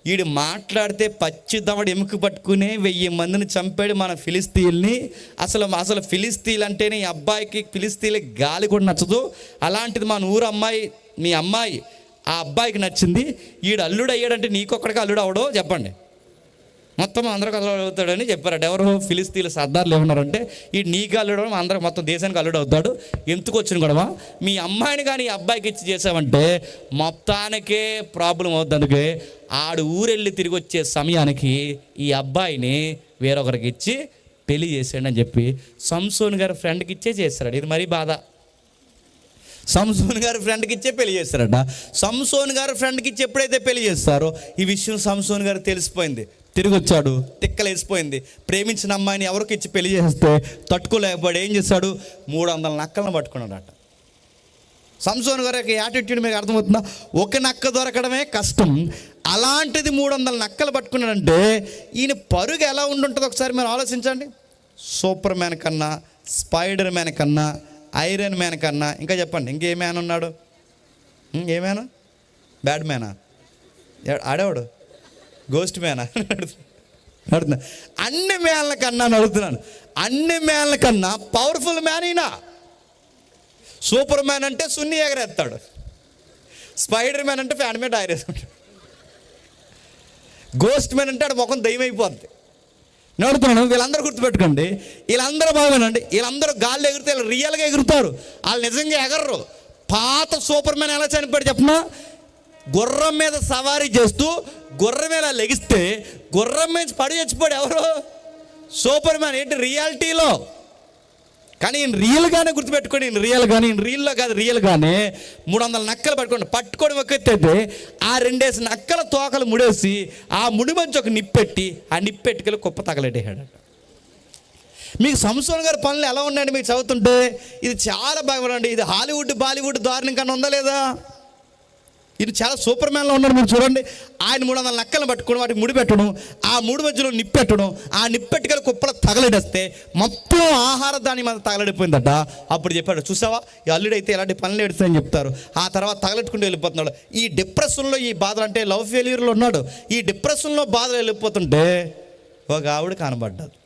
వీడు మాట్లాడితే పచ్చి దవడ ఎముక పట్టుకునే 1000 మందిని చంపాడు మన ఫిలిస్తీన్ని. అసలు ఫిలిస్తీన్లు అంటేనే ఈ అబ్బాయికి ఫిలిస్తీన్లకి గాలి కూడా నచ్చదు. అలాంటిది మన ఊరు అమ్మాయి, మీ అమ్మాయి ఆ అబ్బాయికి నచ్చింది. వీడు అల్లుడు అయ్యాడంటే నీకొక్కడికి అల్లుడు అవడో చెప్పండి, మొత్తం అందరికి అల్లుడు అవుతాడని చెప్పారట. ఎవరు? ఫిలిస్తీన్ల సర్దార్లు ఏమన్నారంటే, ఈ నీకు అల్లుడు, అందరికి మొత్తం దేశానికి అల్లుడు అవుతాడు. ఎందుకు వచ్చిన గొడవ? మీ అమ్మాయిని కానీ ఈ అబ్బాయికి ఇచ్చి చేసామంటే మొత్తానికే ప్రాబ్లం అవుతుంది. అందుకే ఆడు ఊరెళ్ళి తిరిగి వచ్చే సమయానికి ఈ అబ్బాయిని వేరొకరికి ఇచ్చి పెళ్లి చేసాడు అని చెప్పి సంసోన్ గారి ఫ్రెండ్కి ఇచ్చే చేస్తాడు. ఇది మరీ బాధ. సంసోన్ గారి ఫ్రెండ్కి ఇచ్చే పెళ్లి చేస్తారట. సంసోన్ గారి ఫ్రెండ్కి ఇచ్చి ఎప్పుడైతే పెళ్లి చేస్తారో ఈ విషయం సంసోన్ గారు తెలిసిపోయింది. తిరిగి వచ్చాడు, తిక్కలేసిపోయింది. ప్రేమించిన అమ్మాయిని ఎవరికి ఇచ్చి పెళ్లి చేస్తే తట్టుకోలేకపోయాడు. ఏం చేశాడు? 300 నక్కలను పట్టుకున్నాడట. సంసోను గారి యాటిట్యూడ్ మీకు అర్థమవుతుందా? ఒక నక్క దొరకడమే కష్టం, అలాంటిది 300 నక్కలు పట్టుకున్నాడంటే ఈయన పరుగు ఎలా ఉండుంటుందో ఒకసారి మీరు ఆలోచించండి. సూపర్ మ్యాన్ కన్నా, స్పైడర్ మ్యాన్ కన్నా, ఐరన్ మ్యాన్ కన్నా, ఇంకా చెప్పండి ఇంకే మ్యాన్ ఉన్నాడు? ఏ మ్యాన్? బ్యాడ్ మ్యానా? ఆడేవాడు గోస్ట్ మ్యానా? అడుగుతున్నా. అన్ని మ్యాన్ల కన్నా అడుగుతున్నాను, అన్ని మ్యాన్ల కన్నా పవర్ఫుల్ మ్యాన్ ఈయన. సూపర్ మ్యాన్ అంటే సున్ని ఎగరేస్తాడు, స్పైడర్ మ్యాన్ అంటే ఫ్యాన్ మీద ఆరేస్తాడు, గోస్ట్ మ్యాన్ అంటే ఆడ ముఖం దయ్యం అయిపోద్ది. నేను అడుగుతున్నాను, వీళ్ళందరూ గుర్తుపెట్టుకోండి, వీళ్ళందరూ బాగానండి, వీళ్ళందరూ గాల్లో ఎగురుతే వీళ్ళు రియల్గా ఎగురుతారు, వాళ్ళు నిజంగా ఎగర్రు. పాత సూపర్ మ్యాన్ ఎలా చనిపోయాడు చెప్పనా? గుర్రం మీద సవారీ చేస్తూ గుర్రం మీద లెగిస్తే గుర్రం మీద పడి చచ్చిపోయాడు. ఎవరు? Super man. ఏంటి రియాలిటీలో? కానీ ఈయన రియల్గానే గుర్తుపెట్టుకోండి, ఈయన రియల్లో కాదు, రియల్గానే 300 నక్కలు పట్టుకోవడం ఒక ఎత్తు అయితే, ఆ 2 నక్కల తోకలు ముడేసి ఆ ముడి మంచి ఒక నిప్పెట్టి ఆ నిప్పెట్టుకెళ్ళి కుప్ప తగలెట్టేశాడట. మీకు సంసోను గారి పనులు ఎలా ఉన్నాయండి మీకు చదువుతుంటే? ఇది చాలా బాగా ఉండండి. ఇది హాలీవుడ్ బాలీవుడ్ దారుణం కన్నా ఉందా లేదా? ఇది చాలా సూపర్ మ్యాన్లో ఉన్నాడు. మీరు చూడండి, ఆయన 300 నక్కలను పట్టుకోవడం, వాటికి ముడి పెట్టడం, ఆ ముడి మధ్యలో నిప్పెట్టడం, ఆ నిప్పెట్టుకెళ్ళి కుప్పలు తగలడేస్తే మొత్తం ఆహార దాని మీద తగలడిపోయిందట. అప్పుడు చెప్పాడు, చూసావా ఈ అల్లుడు అయితే ఇలాంటి పనులు ఎడుస్తాయని చెప్తారు. ఆ తర్వాత తగలెట్టుకుంటూ వెళ్ళిపోతున్నాడు. ఈ డిప్రెషన్లో, ఈ బాధలు అంటే లవ్ ఫెయిల్యూర్లో ఉన్నాడు, ఈ డిప్రెషన్లో బాధలు వెళ్ళిపోతుంటే ఒక ఆవిడ కనబడ్డది.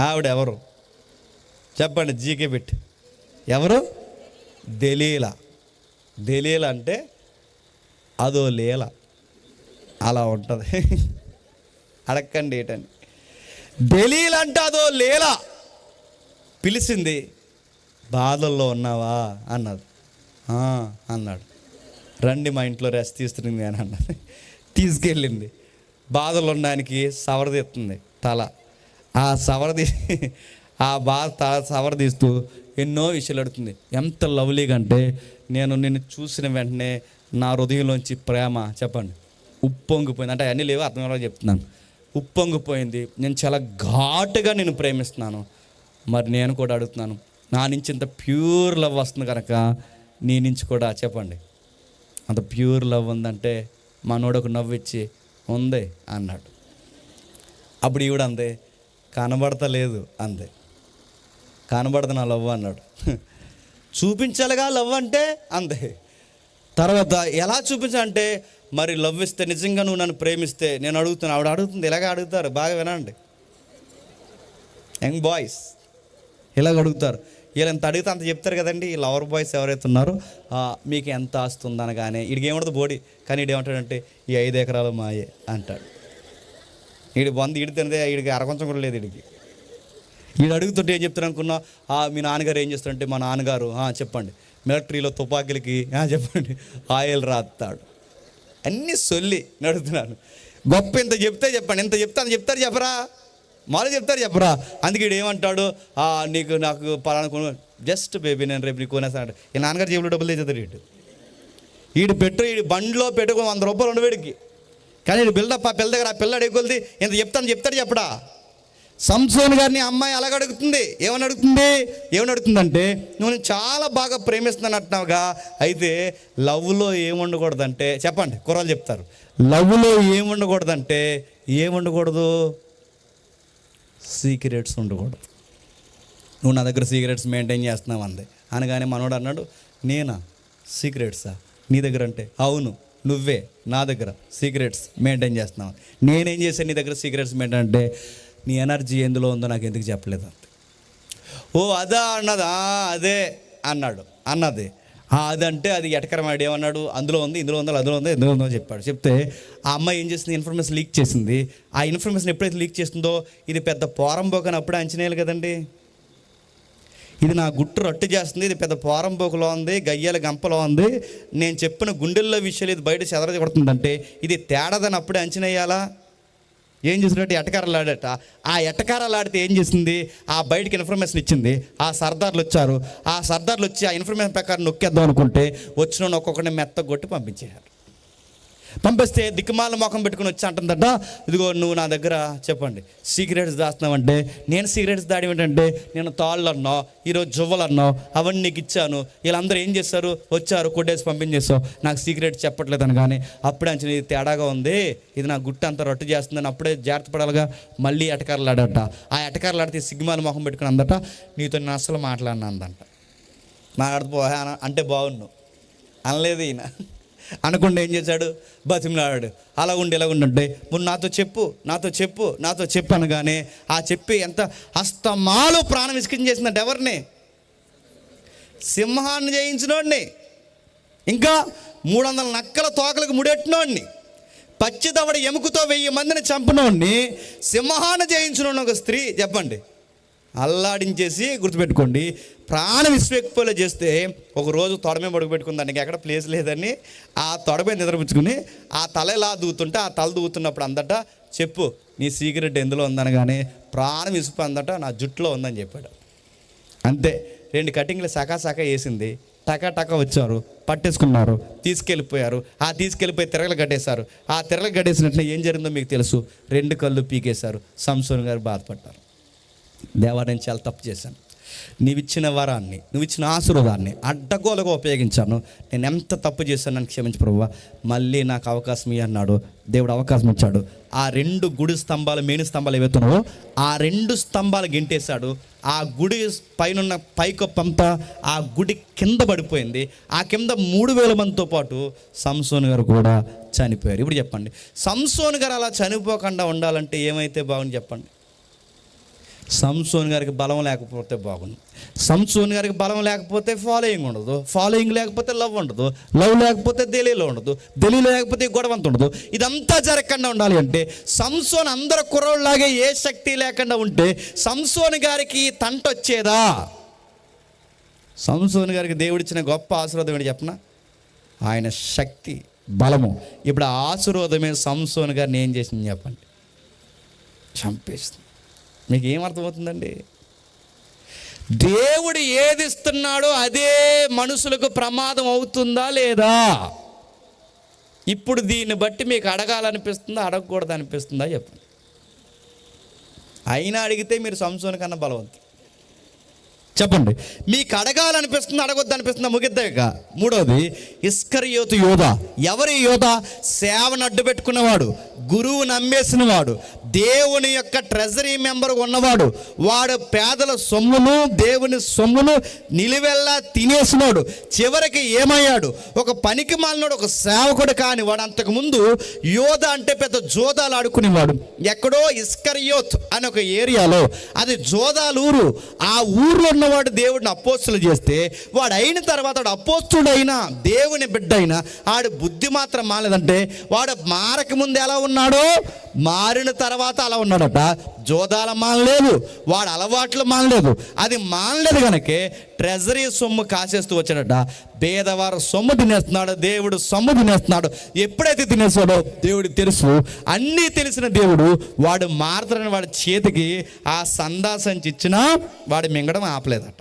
ఆవిడ ఎవరు చెప్పండి? జీకే పెట్టి ఎవరు? దెలీలా. దెలీలా అంటే అదో లీల, అలా ఉంటుంది. అడక్కండి ఏటని. దెలీలా అంటే అదో లీల. పిలిచింది, బాధల్లో ఉన్నావా అన్నది. అన్నాడు. రండి మా ఇంట్లో రెస్ట్ తీస్తుంది అని అన్నది. తీసుకెళ్ళింది. బాధలు ఉండడానికి సవరదీస్తుంది తల. ఆ సవరదీస్తూ ఎన్నో విషయాలు అడుగుతుంది. ఎంత లవ్లీగా అంటే, నేను నిన్ను చూసిన వెంటనే నా హృదయంలోంచి ప్రేమ చెప్పండి ఉప్పొంగిపోయింది. అంటే అన్నీ లేవు, అర్థం ఎలా చెప్తున్నాను. ఉప్పొంగిపోయింది. నేను చాలా ఘాటుగా నేను ప్రేమిస్తున్నాను. మరి నేను కూడా అడుగుతున్నాను, నా నుంచి ఇంత ప్యూర్ లవ్ వస్తుంది కనుక నీ నుంచి కూడా చెప్పండి అంత ప్యూర్ లవ్ ఉందంటే మనోడొక నవ్విచ్చి ఉంది అన్నాడు. అప్పుడు ఈవిడ అందే, కనబడతలేదు అందే. కనబడదు నా లవ్ అన్నాడు. చూపించాలిగా లవ్ అంటే అందే. తర్వాత ఎలా చూపించాలంటే, మరి లవ్ ఇస్తే నిజంగా నువ్వు నన్ను ప్రేమిస్తే నేను అడుగుతున్నా. ఆవిడ అడుగుతుంది, ఇలాగ అడుగుతారు, బాగా వినండి. యంగ్ బాయ్స్ ఇలాగ అడుగుతారు. వీళ్ళు ఎంత అడిగితే అంత చెప్తారు కదండి. ఈ లవర్ బాయ్స్ ఎవరైతే ఉన్నారో, మీకు ఎంత ఆస్తుందనగానే వీడికి ఏముండదు బోడి, కానీ వీడు ఏమంటాడంటే ఈ 5 ఎకరాలు మాయే అంటాడు. వీడి ఈడి తినదే, వీడికి అరకొంచం కూడా లేదు. వీడు అడుగుతుంటే ఏం చెప్తారు అనుకున్నా, మీ నాన్నగారు ఏం చేస్తారంటే, మా నాన్నగారు చెప్పండి మిలిటరీలో తుపాకీలకి చెప్పండి ఆయిల్ రాస్తాడు. అన్నీ సొల్లి నడుతున్నాను. గొప్ప ఇంత చెప్తే చెప్పండి, ఇంత చెప్తాను చెప్తారు చెప్పరా, మాలో చెప్తారు చెప్పరా. అందుకే వీడు ఏమంటాడు, నాకు పలానా జస్ట్ బేబీ నేను రేపు నీకు కొనేస్తాను. ఈ నాన్నగారు జేబులో డబ్బులు తెచ్చేతాడు. వీడు వీడి బండిలో పెట్టుకుని 100 రూపాయలు ఉండవేడికి. కానీ వీడు బిల్డప్ ఆ పిల్ల దగ్గర, ఆ పిల్లడు ఎగ్గొలిది ఇంత చెప్తాడు చెప్పడా. సంసోను గారిని అమ్మాయి అలాగ అడుగుతుంది. ఏమని అడుగుతుందంటే, నువ్వు చాలా బాగా ప్రేమిస్తున్నాను అంటున్నావుగా, అయితే లవ్లో ఏముండకూడదంటే చెప్పండి, కుర్రాళ్ళు చెప్తారు. లవ్లో ఏముండకూడదంటే ఏముండకూడదు? సీక్రెట్స్ ఉండకూడదు. నువ్వు నా దగ్గర సీక్రెట్స్ మెయింటైన్ చేస్తున్నావు అంది. అనగానే మనోడు అన్నాడు, నేనా సీక్రెట్సా నీ దగ్గర అంటే? అవును, నువ్వే నా దగ్గర సీక్రెట్స్ మెయింటైన్ చేస్తున్నావు. నేనేం చేశాను నీ దగ్గర సీక్రెట్స్ మెయింటైన్ అంటే, నీ ఎనర్జీ ఎందులో ఉందో నాకు ఎందుకు చెప్పలేదు అంతే. ఓ అదా అన్నదా, అదే అన్నది. అదంటే అది ఎటకరమాడు. ఏమన్నాడు, అందులో ఉంది, ఇందులో ఉందో, అందులో ఉందో, ఎందులో ఉందో చెప్పాడు. చెప్తే ఆ అమ్మాయి ఏం చేసింది, ఇన్ఫర్మేషన్ లీక్ చేసింది. ఆ ఇన్ఫర్మేషన్ ఎప్పుడైతే లీక్ చేస్తుందో, ఇది పెద్ద పోరంబోకని అప్పుడే అంచనేయాలి కదండి. ఇది నా గుట్టు రట్టు చేస్తుంది, ఇది పెద్ద పోరంబోకులో ఉంది, గయ్యాల గంపలో ఉంది, నేను చెప్పిన గుండెల్లో విషయాలు ఇది బయట చెదరగొడుతుందంటే ఇది తేడాదని అప్పుడే అంచనా వేయాలా. ఏం చేసినట్టు ఎటకారాలాడట. ఆ ఎటకారాలాడితే ఏం చేసింది, ఆ బయటికి ఇన్ఫర్మేషన్ ఇచ్చింది. ఆ సర్దార్లు వచ్చారు. ఆ సర్దార్లు వచ్చి ఆ ఇన్ఫర్మేషన్ ప్రకారం నొక్కేద్దాం అనుకుంటే వచ్చిన ఒక్కొక్కడిని మెత్తగొట్టి పంపించేశారు. పంపిస్తే దిక్కుమాల మొఖం పెట్టుకుని వచ్చి అంటుందట, ఇదిగో నువ్వు నా దగ్గర చెప్పండి సీక్రెట్స్ దాస్తున్నావంటే, నేను సీక్రెట్స్ దాడి ఏంటంటే, నేను తాళ్ళు అన్నావు, ఈరోజు జువ్వలు అన్నావు, అవన్నీ నీకు ఇచ్చాను, వీళ్ళందరూ ఏం చేస్తారు, వచ్చారు కొట్టేసి పంపించేస్తావు, నాకు సీక్రెట్ చెప్పట్లేదు అని. కానీ అప్పుడే అంచనా ఇది తేడాగా ఉంది, ఇది నా గుట్ట అంతా రొట్టు చేస్తుందని అప్పుడే జాగ్రత్త పడాలిగా. మళ్ళీ ఎటకారలాడట. ఆ ఎటకారలాడితే సిగ్గుమాల మొహం పెట్టుకుని అందట, నీతో నేను అసలు మాట్లాడినా అందంట. మాట్లాడుతూ అంటే బాగున్నావు అనలేదు ఈయన. అనకుండా ఏం చేశాడు, బతిమలాడాడు. అలా ఉండి ఇలా ఉండంటే, ముందు నాతో చెప్పు అనగానే ఆ చెప్పి ఎంత అస్తమాలు ప్రాణం విసికించేసిందంటే ఎవరిని? సింహాన్ని జయించినోడిని, ఇంకా 300 నక్కల తోకలకు ముడెట్టినోడిని, పచ్చిదవడ ఎముకతో 1000 మందిని చంపినోడిని, సింహాన్ని జయించినోడిని ఒక స్త్రీ చెప్పండి అల్లాడించేసి. గుర్తుపెట్టుకోండి, ప్రాణం విశ్వెక్కిపోలే చేస్తే ఒకరోజు తొడమే పడుకు పెట్టుకుంది, దానికి ఎక్కడ ప్లేస్ లేదని ఆ తొడమే నిద్రపుచ్చుకుని ఆ తల ఇలా దూతుంటే, ఆ తల దూతున్నప్పుడు అందట చెప్పు నీ సీక్రెట్ ఎందులో ఉందనగానే ప్రాణం విసుపు అందట నా జుట్టులో ఉందని చెప్పాడు. అంతే, 2 కటింగ్లు సకా వేసింది, టకా వచ్చారు, పట్టేసుకున్నారు, తీసుకెళ్ళిపోయారు. ఆ తీసుకెళ్ళిపోయి తిరగలు కట్టేశారు. ఆ తిరగలు కట్టేసినట్లు ఏం జరిగిందో మీకు తెలుసు, 2 కళ్ళు పీకేశారు. సంసోన్ గారు బాధపడ్డారు. దేవా నేను చాలా తప్పు చేశాను, నీవిచ్చిన వరాన్ని, నువ్విచ్చిన ఆశీర్వాదాన్ని అడ్డగోలుగా ఉపయోగించాను, నేను ఎంత తప్పు చేశాను నన్ను క్షమించు ప్రభువా, మళ్ళీ నాకు అవకాశం ఇయ్యి అన్నాడు. దేవుడు అవకాశం ఇచ్చాడు. ఆ 2 గుడి స్తంభాలు, మెయిన్ స్తంభాలు ఏవైతున్నావో ఆ 2 స్తంభాలు గెంటేశాడు. ఆ గుడి పైన పైకొప్పంతా ఆ గుడి కింద పడిపోయింది. ఆ కింద 3000 మందితో పాటు సంసోన్ గారు కూడా చనిపోయారు. ఇప్పుడు చెప్పండి, సంసోన్ గారు అలా చనిపోకుండా ఉండాలంటే ఏమైతే బాగుంది చెప్పండి. సంసోన్ గారికి బలం లేకపోతే బాగుంది. సంసోన్ గారికి బలం లేకపోతే ఫాలోయింగ్ ఉండదు, ఫాలోయింగ్ లేకపోతే లవ్ ఉండదు, లవ్ లేకపోతే దెలీలో ఉండదు, దెలీలో లేకపోతే గొడవంత ఉండదు. ఇదంతా జరగకుండా ఉండాలి అంటే సంసోన్ అందరు కుర్రోళ్ళలాగే ఏ శక్తి లేకుండా ఉంటే సంసోన్ గారికి తంట వచ్చేదా? సంసోన్ గారికి దేవుడిచ్చిన గొప్ప ఆశీర్వాదం ఏంటి చెప్పనా? ఆయన శక్తి, బలము. ఇప్పుడు ఆ ఆశీర్వాదమే సంసోన్ గారిని ఏం చేసింది చెప్పండి? చంపేస్తుంది. మీకు ఏమర్థమవుతుందండి? దేవుడు ఏది ఇస్తున్నాడో అదే మనుషులకు ప్రమాదం అవుతుందా లేదా? ఇప్పుడు దీన్ని బట్టి మీకు అడగాలనిపిస్తుందా, అడగకూడదు అనిపిస్తుందా చెప్పండి. అయినా అడిగితే మీరు సంసోను కన్నా బలవంతులు. చెప్పండి, మీకు అడగాలనిపిస్తుందా, అడగొద్దు అనిపిస్తుందా? ముగిద్దాక. 3వది ఇస్కరియోతు యోధ. ఎవరి యోధ? సేవను అడ్డు పెట్టుకున్నవాడు, గురువు నమ్మేసిన వాడు, దేవుని యొక్క ట్రెజరీ మెంబర్ ఉన్నవాడు, వాడు పేదల సొమ్మును దేవుని సొమ్మును నిలువెల్లా తినేసినాడు. చివరికి ఏమయ్యాడు? ఒక పనికి మాలినాడు, ఒక సేవకుడు కాని వాడు. అంతకుముందు యోధ అంటే పెద్ద జోదాలు ఆడుకునేవాడు. ఎక్కడో ఇస్కరియోత్ అనే ఒక ఏరియాలో, అది జోదాలూరు. ఆ ఊర్లో ఉన్నవాడు దేవుడిని అపోస్తులు చేస్తే, వాడు అయిన తర్వాత వాడు అపోస్తుడైనా దేవుని బిడ్డ అయినా ఆడు బుద్ధి మాత్రం మాలేదంటే, వాడు మారక ముందు ఎలా ఉన్నాడో మారిన తర్వాత అలా ఉన్నాడట. జోదాల మానలేదు, వాడు అలవాట్లు మానలేదు. అది మానలేదు కనుకే ట్రెజరీ సొమ్ము కాసేస్తూ వచ్చాడట. పేదవారు సొమ్ము తినేస్తున్నాడు, దేవుడు సొమ్ము తినేస్తున్నాడు. ఎప్పుడైతే తినేసాడో దేవుడికి తెలుసు. అన్నీ తెలిసిన దేవుడు వాడు మారుతాడని వాడి చేతికి ఆ సందాసంచి ఇచ్చినా వాడు మింగడం ఆపలేదట.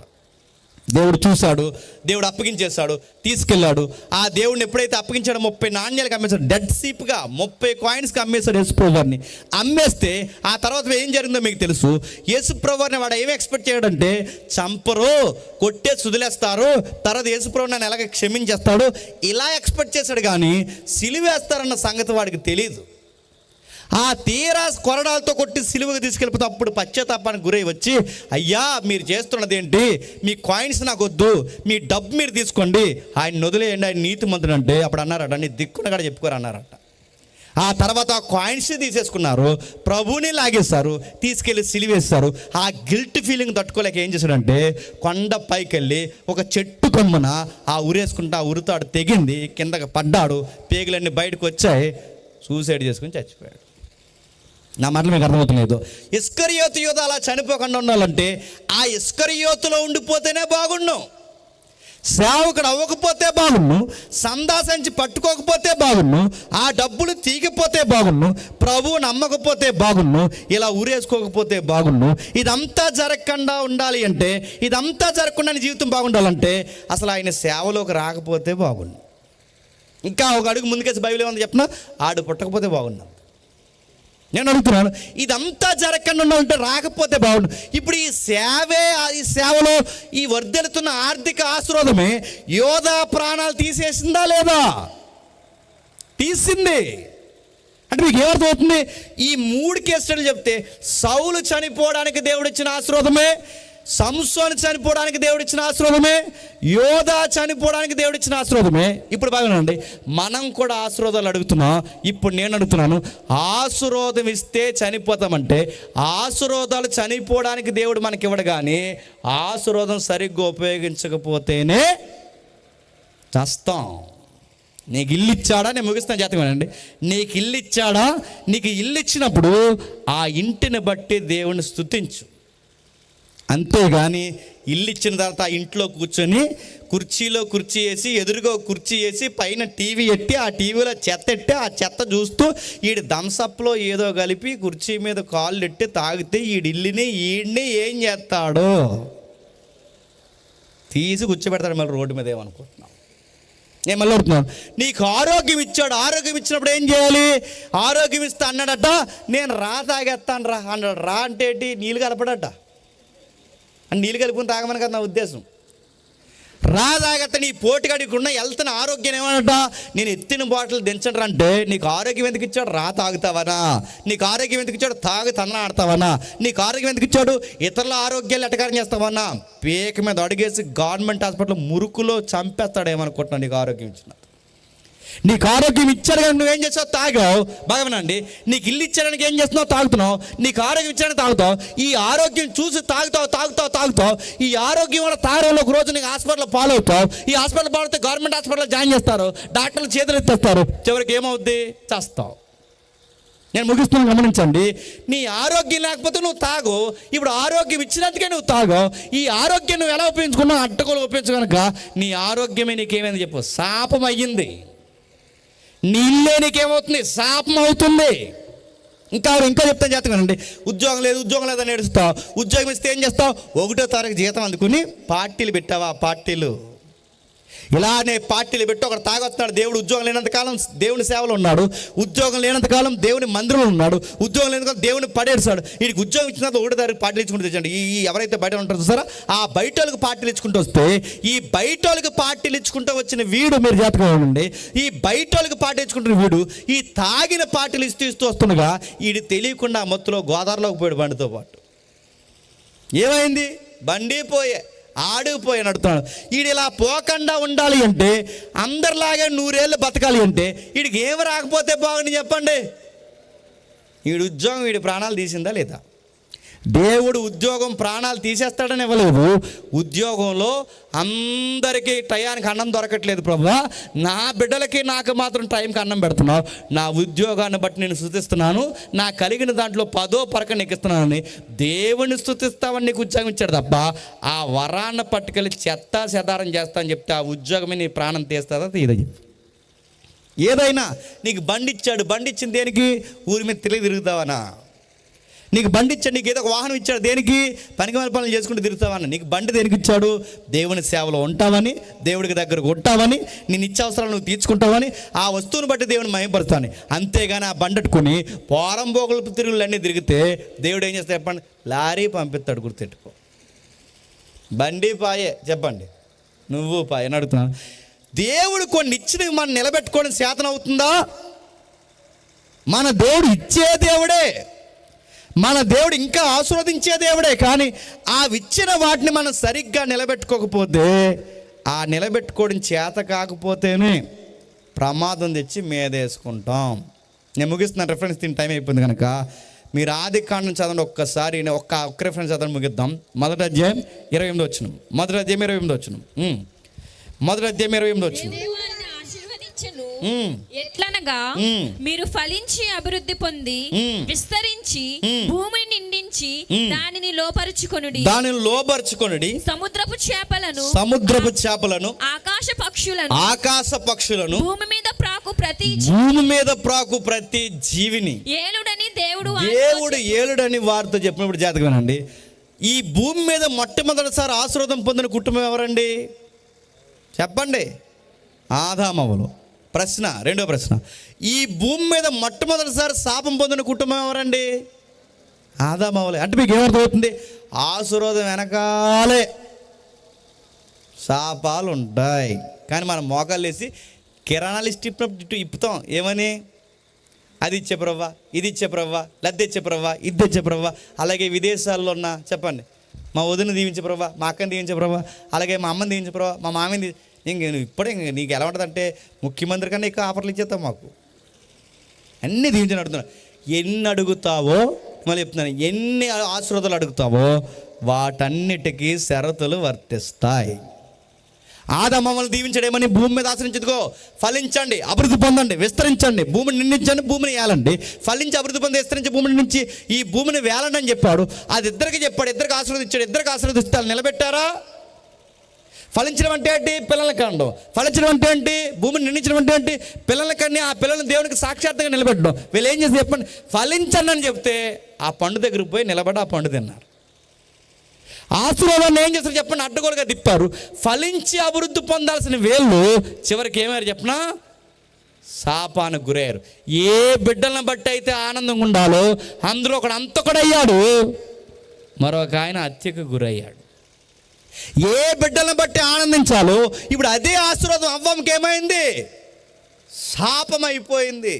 దేవుడు చూశాడు, దేవుడు అప్పగించేశాడు, తీసుకెళ్ళాడు. ఆ దేవుడిని ఎప్పుడైతే అప్పగించాడో 30 నాణ్యాలకు అమ్మేశాడు. డెడ్ సీప్గా 30 కాయిన్స్కి అమ్మేశాడు యేసుప్రభు వారిని. అమ్మేస్తే ఆ తర్వాత ఏం జరిగిందో మీకు తెలుసు. యేసుప్రభు వారిని వాడు ఏమి ఎక్స్పెక్ట్ చేయడంటే, చంపరు, కొట్టే సుదిలేస్తారు, తర్వాత యేసుప్రభు నన్ను ఎలాగ క్షమించేస్తాడు ఇలా ఎక్స్పెక్ట్ చేశాడు. కానీ సిలువేస్తారన్న సంగతి వాడికి తెలియదు. ఆ తీరా కొరడాలతో కొట్టి సిలువకు తీసుకెళ్ళిపోతే అప్పుడు పశ్చాత్తాపానికి గురై వచ్చి, అయ్యా మీరు చేస్తున్నది ఏంటి, మీ కాయిన్స్ నాకు వద్దు, మీ డబ్బు మీరు తీసుకోండి, ఆయన వదిలేయండి, ఆయన నీతిమంతుడు అంటే. అప్పుడు అన్నారట, నీ దిక్కున కూడా చెప్పుకోరు అన్నారట. ఆ తర్వాత ఆ కాయిన్స్ తీసేసుకున్నారు, ప్రభువుని లాగేస్తారు, తీసుకెళ్ళి సిలివేస్తారు. ఆ గిల్ట్ ఫీలింగ్ తట్టుకోలేక ఏం చేశాడంటే, కొండ పైకి వెళ్ళి ఒక చెట్టు కొమ్మున ఆ ఉరేసుకుంటా ఉరుతాడు, తెగింది, కిందకి పడ్డాడు, పేగులన్నీ బయటకు వచ్చాయి, సూసైడ్ చేసుకుని చచ్చిపోయాడు. నా మాటలు మీకు అర్థమవుతలేదు. ఇస్కరియోతు యోధ అలా చనిపోకుండా ఉండాలంటే ఆ ఇస్కరియోతులో ఉండిపోతేనే బాగున్నాం. సేవకుడు అవ్వకపోతే బాగున్ను, సందాసంచి పట్టుకోకపోతే బాగున్ను, ఆ డబ్బులు తీగిపోతే బాగున్ను, ప్రభువు నమ్మకపోతే బాగున్ను, ఇలా ఊరేసుకోకపోతే బాగున్ను. ఇదంతా జరగకుండా ఉండాలి అంటే, ఇదంతా జరగకుండా జీవితం బాగుండాలంటే అసలు ఆయన సేవలోకి రాకపోతే బాగున్ను. ఇంకా ఒక అడుగు ముందుకేసి బైబిల్ ఏమన్నా చెప్పినా ఆడు పుట్టకపోతే బాగున్నాను. నేను అడుగుతున్నాను, ఇదంతా జరగకుండా ఉంటే రాకపోతే బాగుండు. ఇప్పుడు ఈ సేవలో ఈ వర్ధిల్లుతున్న ఆర్థిక ఆశీర్వాదమే యోధా ప్రాణాలు తీసేసిందా లేదా? తీసింది. అంటే మీకు ఏమర్థమవుతుంది? ఈ 3 కేసులు చెప్తే సౌలు చనిపోవడానికి దేవుడిచ్చిన ఆశీర్వాదమే, సంసోను చనిపోవడానికి దేవుడిచ్చిన ఆశీర్వాదమే, యోధా చనిపోవడానికి దేవుడిచ్చిన ఆశీర్వాదమే. ఇప్పుడు బాగానండి, మనం కూడా ఆశీర్వాదాలు అడుగుతున్నాం. ఇప్పుడు నేను అడుగుతున్నాను, ఆశీర్వాదం ఇస్తే చనిపోతామంటే ఆశీర్వాదాలు చనిపోవడానికి దేవుడు మనకి ఇవ్వడు, కానీ ఆశీర్వాదం సరిగ్గా ఉపయోగించకపోతేనే చస్తాం. నీకు ఇల్లు ఇచ్చాడా? నేను ముగిస్తాను జాతకమేనండి. నీకు ఇల్లు ఇచ్చాడా? నీకు ఇల్లు ఇచ్చినప్పుడు ఆ ఇంటిని బట్టి దేవుని స్తుతించు. అంతేగాని ఇల్లు ఇచ్చిన తర్వాత ఆ ఇంట్లో కూర్చొని కుర్చీలో కుర్చీ వేసి, ఎదురుగా కుర్చీ వేసి, పైన టీవీ ఎట్టి, ఆ టీవీలో చెత్త ఎట్టి, ఆ చెత్త చూస్తూ ఈడు థమ్సప్లో ఏదో కలిపి కుర్చీ మీద కాళ్ళు ఎట్టి తాగితే ఈడిని ఏం చేస్తాడు? తీసి కూర్చోబెడతాడు మళ్ళీ రోడ్డు మీద. ఏమనుకుంటున్నాం? నేను మళ్ళీ అడుగుతున్నాను, నీకు ఆరోగ్యం ఇచ్చాడు. ఆరోగ్యం ఇచ్చినప్పుడు ఏం చేయాలి? ఆరోగ్యం ఇస్తా అన్నాడట, నేను తాగేస్తాను రా అన్నాడు. రా అంటే ఏంటి? నీళ్ళు కలపడట. అని నీళ్ళు కలుపుకుని తాగమని కదా నా ఉద్దేశం. తాగత్త నీ పోటీగాడికున్న వెళ్తున్న ఆరోగ్యం ఏమన్నట, నేను ఎత్తిన బాటిల్ దించండి అంటే నీకు ఆరోగ్యం ఎందుకు ఇచ్చాడు? తాగుతావనా? నీకు ఆరోగ్యం ఎందుకు ఇచ్చాడు? తాగి తన ఆడతావనా? నీకు ఆరోగ్యం ఎందుకు ఇచ్చాడు? ఇతరుల ఆరోగ్యాలు ఎట్టకారం చేస్తావన్నా? పేక మీద అడిగేసి గవర్నమెంట్ హాస్పిటల్ మురుకులో చంపేస్తాడు ఏమనుకుంటున్నావు? నీకు ఆరోగ్యం ఇచ్చిన, నీకు ఆరోగ్యం ఇచ్చాడు కానీ నువ్వేం చేస్తావు? తాగావు. బాగానండి, నీకు ఇల్లు ఇచ్చాడానికి ఏం చేస్తున్నావు? తాగుతున్నావు. నీకు ఆరోగ్యం ఇచ్చాడని తాగుతావు. ఈ ఆరోగ్యం చూసి తాగుతావు. ఈ ఆరోగ్యం వల్ల తాగడంలో ఒక రోజు నీకు హాస్పిటల్లో పాలవుతావు. ఈ హాస్పిటల్ పాలవుతే గవర్నమెంట్ హాస్పిటల్లో జాయిన్ చేస్తారు, డాక్టర్లు చేతులు ఎత్తేస్తారు, చివరికి ఏమవుద్ది? చేస్తావు. నేను ముగిస్తున్నాను, గమనించండి. నీ ఆరోగ్యం లేకపోతే నువ్వు తాగు. ఇప్పుడు ఆరోగ్యం ఇచ్చినందుకే నువ్వు తాగు. ఈ ఆరోగ్యం నువ్వు ఎలా ఉపయోగించుకున్నావు? అడ్డగోలు ఉపయోగించు కనుక నీ ఆరోగ్యమే నీకేమైంది చెప్పు? శాపం అయ్యింది. నీళ్ళే నీకేమవుతుంది? శాపం అవుతుంది. ఇంకా చెప్తాను జాతకండి. ఉద్యోగం లేదని ఏడుస్తావు. ఉద్యోగం ఇస్తే ఏం చేస్తావు? 1వ తారీఖు జీతం అందుకుని పార్టీలు పెట్టావా? పార్టీలు ఇలానే పార్టీలు పెట్టి ఒకడు తాగొస్తున్నాడు. దేవుడు ఉద్యోగం లేనంతకాలం దేవుని సేవలో ఉన్నాడు, ఉద్యోగం లేనంతకాలం దేవుని మందిరంలో ఉన్నాడు, ఉద్యోగం లేనంతకాలం దేవుని పడేస్తాడు. వీడికి ఉద్యోగం ఇచ్చిన 1వ తారీఖు పార్టీలు ఇచ్చుకుంటూ తెచ్చండి. ఈ ఎవరైతే బయట ఉంటారో చూసారా, ఆ బయట వాళ్ళకి పార్టీలు ఇచ్చుకుంటూ వస్తే, ఈ బయట వాళ్ళకి పార్టీలు ఇచ్చుకుంటూ వచ్చిన వీడు, మీరు జాతకం ఉండండి, ఈ బయట వాళ్ళకి పార్టీ ఇచ్చుకుంటున్న వీడు ఈ తాగిన పార్టీలు ఇస్తూ వస్తుండగా వీడు తెలియకుండా మొత్తంలో గోదావరిలోకి పోయాడు బండితో పాటు. ఏమైంది? బండి పోయే, ఆడిపోయి నడుతున్నాడు. వీడు ఇలా పోకుండా ఉండాలి అంటే, అందరిలాగే 100 ఏళ్ళు బతకాలి అంటే వీడికి ఏమి రాకపోతే బాగుంది చెప్పండి? వీడి ఉద్యోగం వీడి ప్రాణాలు తీసిందా లేదా? దేవుడు ఉద్యోగం ప్రాణాలు తీసేస్తాడని ఇవ్వలేదు. ఉద్యోగంలో అందరికీ టయానికి అన్నం దొరకట్లేదు ప్రభువా, నా బిడ్డలకి నాకు మాత్రం టైంకి అన్నం పెడుతున్నావు. నా ఉద్యోగాన్ని బట్టి నేను స్తుతిస్తున్నాను, నా కలిగిన దాంట్లో 10వ పరక నీకు ఇస్తున్నానని దేవుని స్తుతిస్తావని నీకు ఉద్యోగం ఇచ్చాడు తప్ప ఆ వరాన్ని పట్టుకెళ్ళి చెత్త చెదారం చేస్తా అని చెప్తే ఆ ఉద్యోగమే నీ ప్రాణం తీస్తుందా తీయదని చెప్పి. ఏదైనా నీకు బండి ఇచ్చాడు, బండి ఇచ్చింది దేనికి? ఊరి మీద తిరుగుతావనా? నీకు బండి ఇచ్చాడు, నీకు ఏదో ఒక వాహనం ఇచ్చాడు దేనికి? పనికిమాలిన పనులు చేసుకుంటూ తిరుగుతావని. నీకు బండి దేనికి ఇచ్చాడు? దేవుని సేవలో ఉంటావని, దేవుడికి దగ్గరకు ఉంటావని, నీ నిత్యావసరాలు నువ్వు తీర్చుకుంటావని, ఆ వస్తువుని బట్టి దేవుని మహిమపరుస్తావని. అంతేగాని ఆ బండి అట్టుకుని పోరంబోగులు తిరుగులన్నీ తిరిగితే దేవుడు ఏం చేస్తాడు చెప్పండి? లారీ పంపిస్తాడు. గుర్తెట్టుకో. బండి పాయే చెప్పండి, నువ్వు పాయని అడుగుతున్నాను. దేవుడు కొన్ని ఇచ్చినవి మనం నిలబెట్టుకోవడం శాతనవుతుందా? మన దేవుడు ఇచ్చే దేవుడే, మన దేవుడు ఇంకా ఆశీర్వదించే దేవుడే. కానీ ఆ ఇచ్చిన వాటిని మనం సరిగ్గా నిలబెట్టుకోకపోతే, ఆ నిలబెట్టుకోవడం చేత కాకపోతేనే ప్రమాదం తెచ్చి మీదేసుకుంటాం. నేను ముగిస్తున్నాను, రెఫరెన్స్ తిని టైం అయిపోయింది కనుక మీరు ఆదికాండం చదవండి ఒక్కసారి. ఒక్క రెఫరెన్స్ చదవండి, ముగిద్దాం. 1వ అధ్యాయం 28వ వచనం. 1వ అధ్యాయం 28వ వచనం. 1వ అధ్యాయం 28వ వచనం. ఎట్లనగా మీరు ఫలించి అభివృద్ధి పొంది విస్తరించి భూమిని నిండించి దానిని లోపరుచుకొనుడి. సముద్రపు చేపలను ఆకాశ పక్షులను భూమి మీద ప్రాకు ప్రతి జీవిని దేవుడు ఏలుడని వారితో చెప్పినప్పుడు జాతకమేనండి. ఈ భూమి మీద మొట్టమొదటిసారి ఆశీర్వాదం పొందిన కుటుంబం ఎవరండి చెప్పండి? ఆదామవ్వలు. రెండో ప్రశ్న, ఈ భూమి మీద మొట్టమొదటిసారి శాపం పొందిన కుటుంబం ఎవరండి? ఆదామవలే. అంటే మీకు ఏమర్థమవుతుంది? ఆశీర్వాదం వెనకాలే శాపాలు ఉంటాయి. కానీ మనం మోకాళ్ళు వేసి కిరాణా లిస్ట్ ఇప్పుతాం. ఏమని? అది ఇచ్చే ప్రవ్వా, ఇది ఇచ్చే ప్రవ్వా, లద్దె ఇచ్చే ప్రవ్వా, ఇది తెచ్చే ప్రవ్వా. అలాగే విదేశాల్లో ఉన్న చెప్పండి, మా వదిన దీవించే ప్రవ్వా, మా అక్కని దీవించే ప్రవ్వా, అలాగే మా అమ్మని దీవించే ప్రవ్వా, మా మామని ఇప్పుడే నీకు ఎలా ఉంటుందంటే ముఖ్యమంత్రి కన్నా ఎక్కువ ఆఫర్లు ఇచ్చేస్తావు మాకు. అన్నీ దీవించని అడుగుతున్నా. ఎన్ని అడుగుతావో మళ్ళీ చెప్తున్నాను, ఎన్ని ఆశీర్వాదాలు అడుగుతావో వాటన్నిటికీ షరతులు వర్తిస్తాయి. ఆదాము మమ్మల్ని దీవించడేమని భూమి మీద ఆశ్రయించదుకో, ఫలించండి, అభివృద్ధి పొందండి, విస్తరించండి, భూమిని నిండించండి, భూమిని వేలండి, ఫలించి అభివృద్ధి పొంది విస్తరించి భూమిని నుంచి ఈ భూమిని వేలండి అని చెప్పాడు. అది ఇద్దరికి చెప్పాడు, ఇద్దరికి ఆశీర్వదించాడు. ఇద్దరికి ఆశీర్వదిస్తే నిలబెట్టారా? ఫలించడం అంటే ఏంటి? పిల్లల్ని కండం. ఫలించడం అంటే ఏంటి? భూమిని నిండించడం అంటే ఏంటి? పిల్లల కన్నా ఆ పిల్లల్ని దేవునికి సాక్షాత్తంగా నిలబెట్టడం. వీళ్ళు ఏం చేసి చెప్పండి, ఫలించండి అని చెప్తే ఆ పండు దగ్గరికి పోయి నిలబడి ఆ పండు తిన్నారు. ఆశీర్వాదాన్ని ఏం చేస్తారు చెప్పండి, అడ్డగోలుగా తిప్పారు. ఫలించి అభివృద్ధి పొందాల్సిన వీళ్ళు చివరికి ఏమారు చెప్పినా శాపానికి గురయ్యారు. ఏ బిడ్డలను బట్టి అయితే ఆనందంగా ఉండాలో అందులో ఒకడు అంతకుడయ్యాడు, మరొక ఆయన హత్యకు గురయ్యాడు. ఏ బిడ్డలను బట్టి ఆనందించాలో ఇప్పుడు అదే ఆశీర్వాదం అవ్వంకి ఏమైంది? శాపం అయిపోయింది.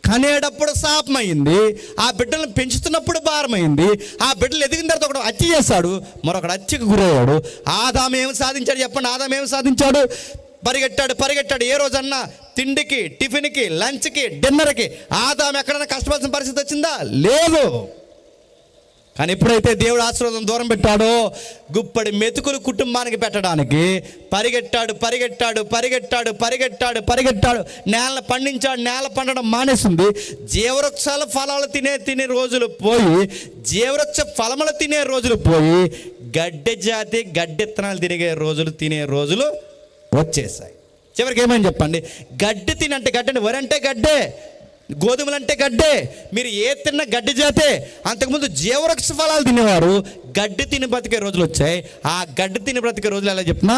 కనేటప్పుడు శాపమైంది, ఆ బిడ్డలను పెంచుతున్నప్పుడు భారమైంది. ఆ బిడ్డలు ఎదిగిన తర్వాత ఒకడు హత్య చేశాడు, మరొకడు హత్యకు గురయ్యాడు. ఆదాము ఏమి సాధించాడు చెప్పండి? ఆదాము ఏమి సాధించాడు? పరిగెట్టాడు. ఏ రోజన్నా తిండికి, టిఫిన్కి, లంచ్కి, డిన్నర్కి ఆదాము ఎక్కడైనా కష్టపడాల్సిన పరిస్థితి వచ్చిందా? లేదు. కానీ ఎప్పుడైతే దేవుడు ఆశీర్వాదం దూరం పెట్టాడో గుప్పడి మెతుకులు కుటుంబానికి పెట్టడానికి పరిగెట్టాడు. నేల పండించాడు, నేల పండడం మానేసింది. జీవవృక్షాల ఫలాలు తినే రోజులు పోయి, జీవవృక్ష ఫలములు తినే రోజులు పోయి, గడ్డె జాతి గడ్డెత్తనాలు తినే రోజులు వచ్చేసాయి. చివరికి ఏమని చెప్పండి, గడ్డి తినంటే గడ్డి, వరి అంటే గడ్డే, గోధుమలు అంటే గడ్డే. మీరు ఏ తిన్న గడ్డి జాతే. అంతకుముందు జీవవృక్ష ఫలాలు తినేవారు, గడ్డి తిని బ్రతికే రోజులు వచ్చాయి. ఆ గడ్డి తిని బ్రతికే రోజులు ఎలా చెప్పినా,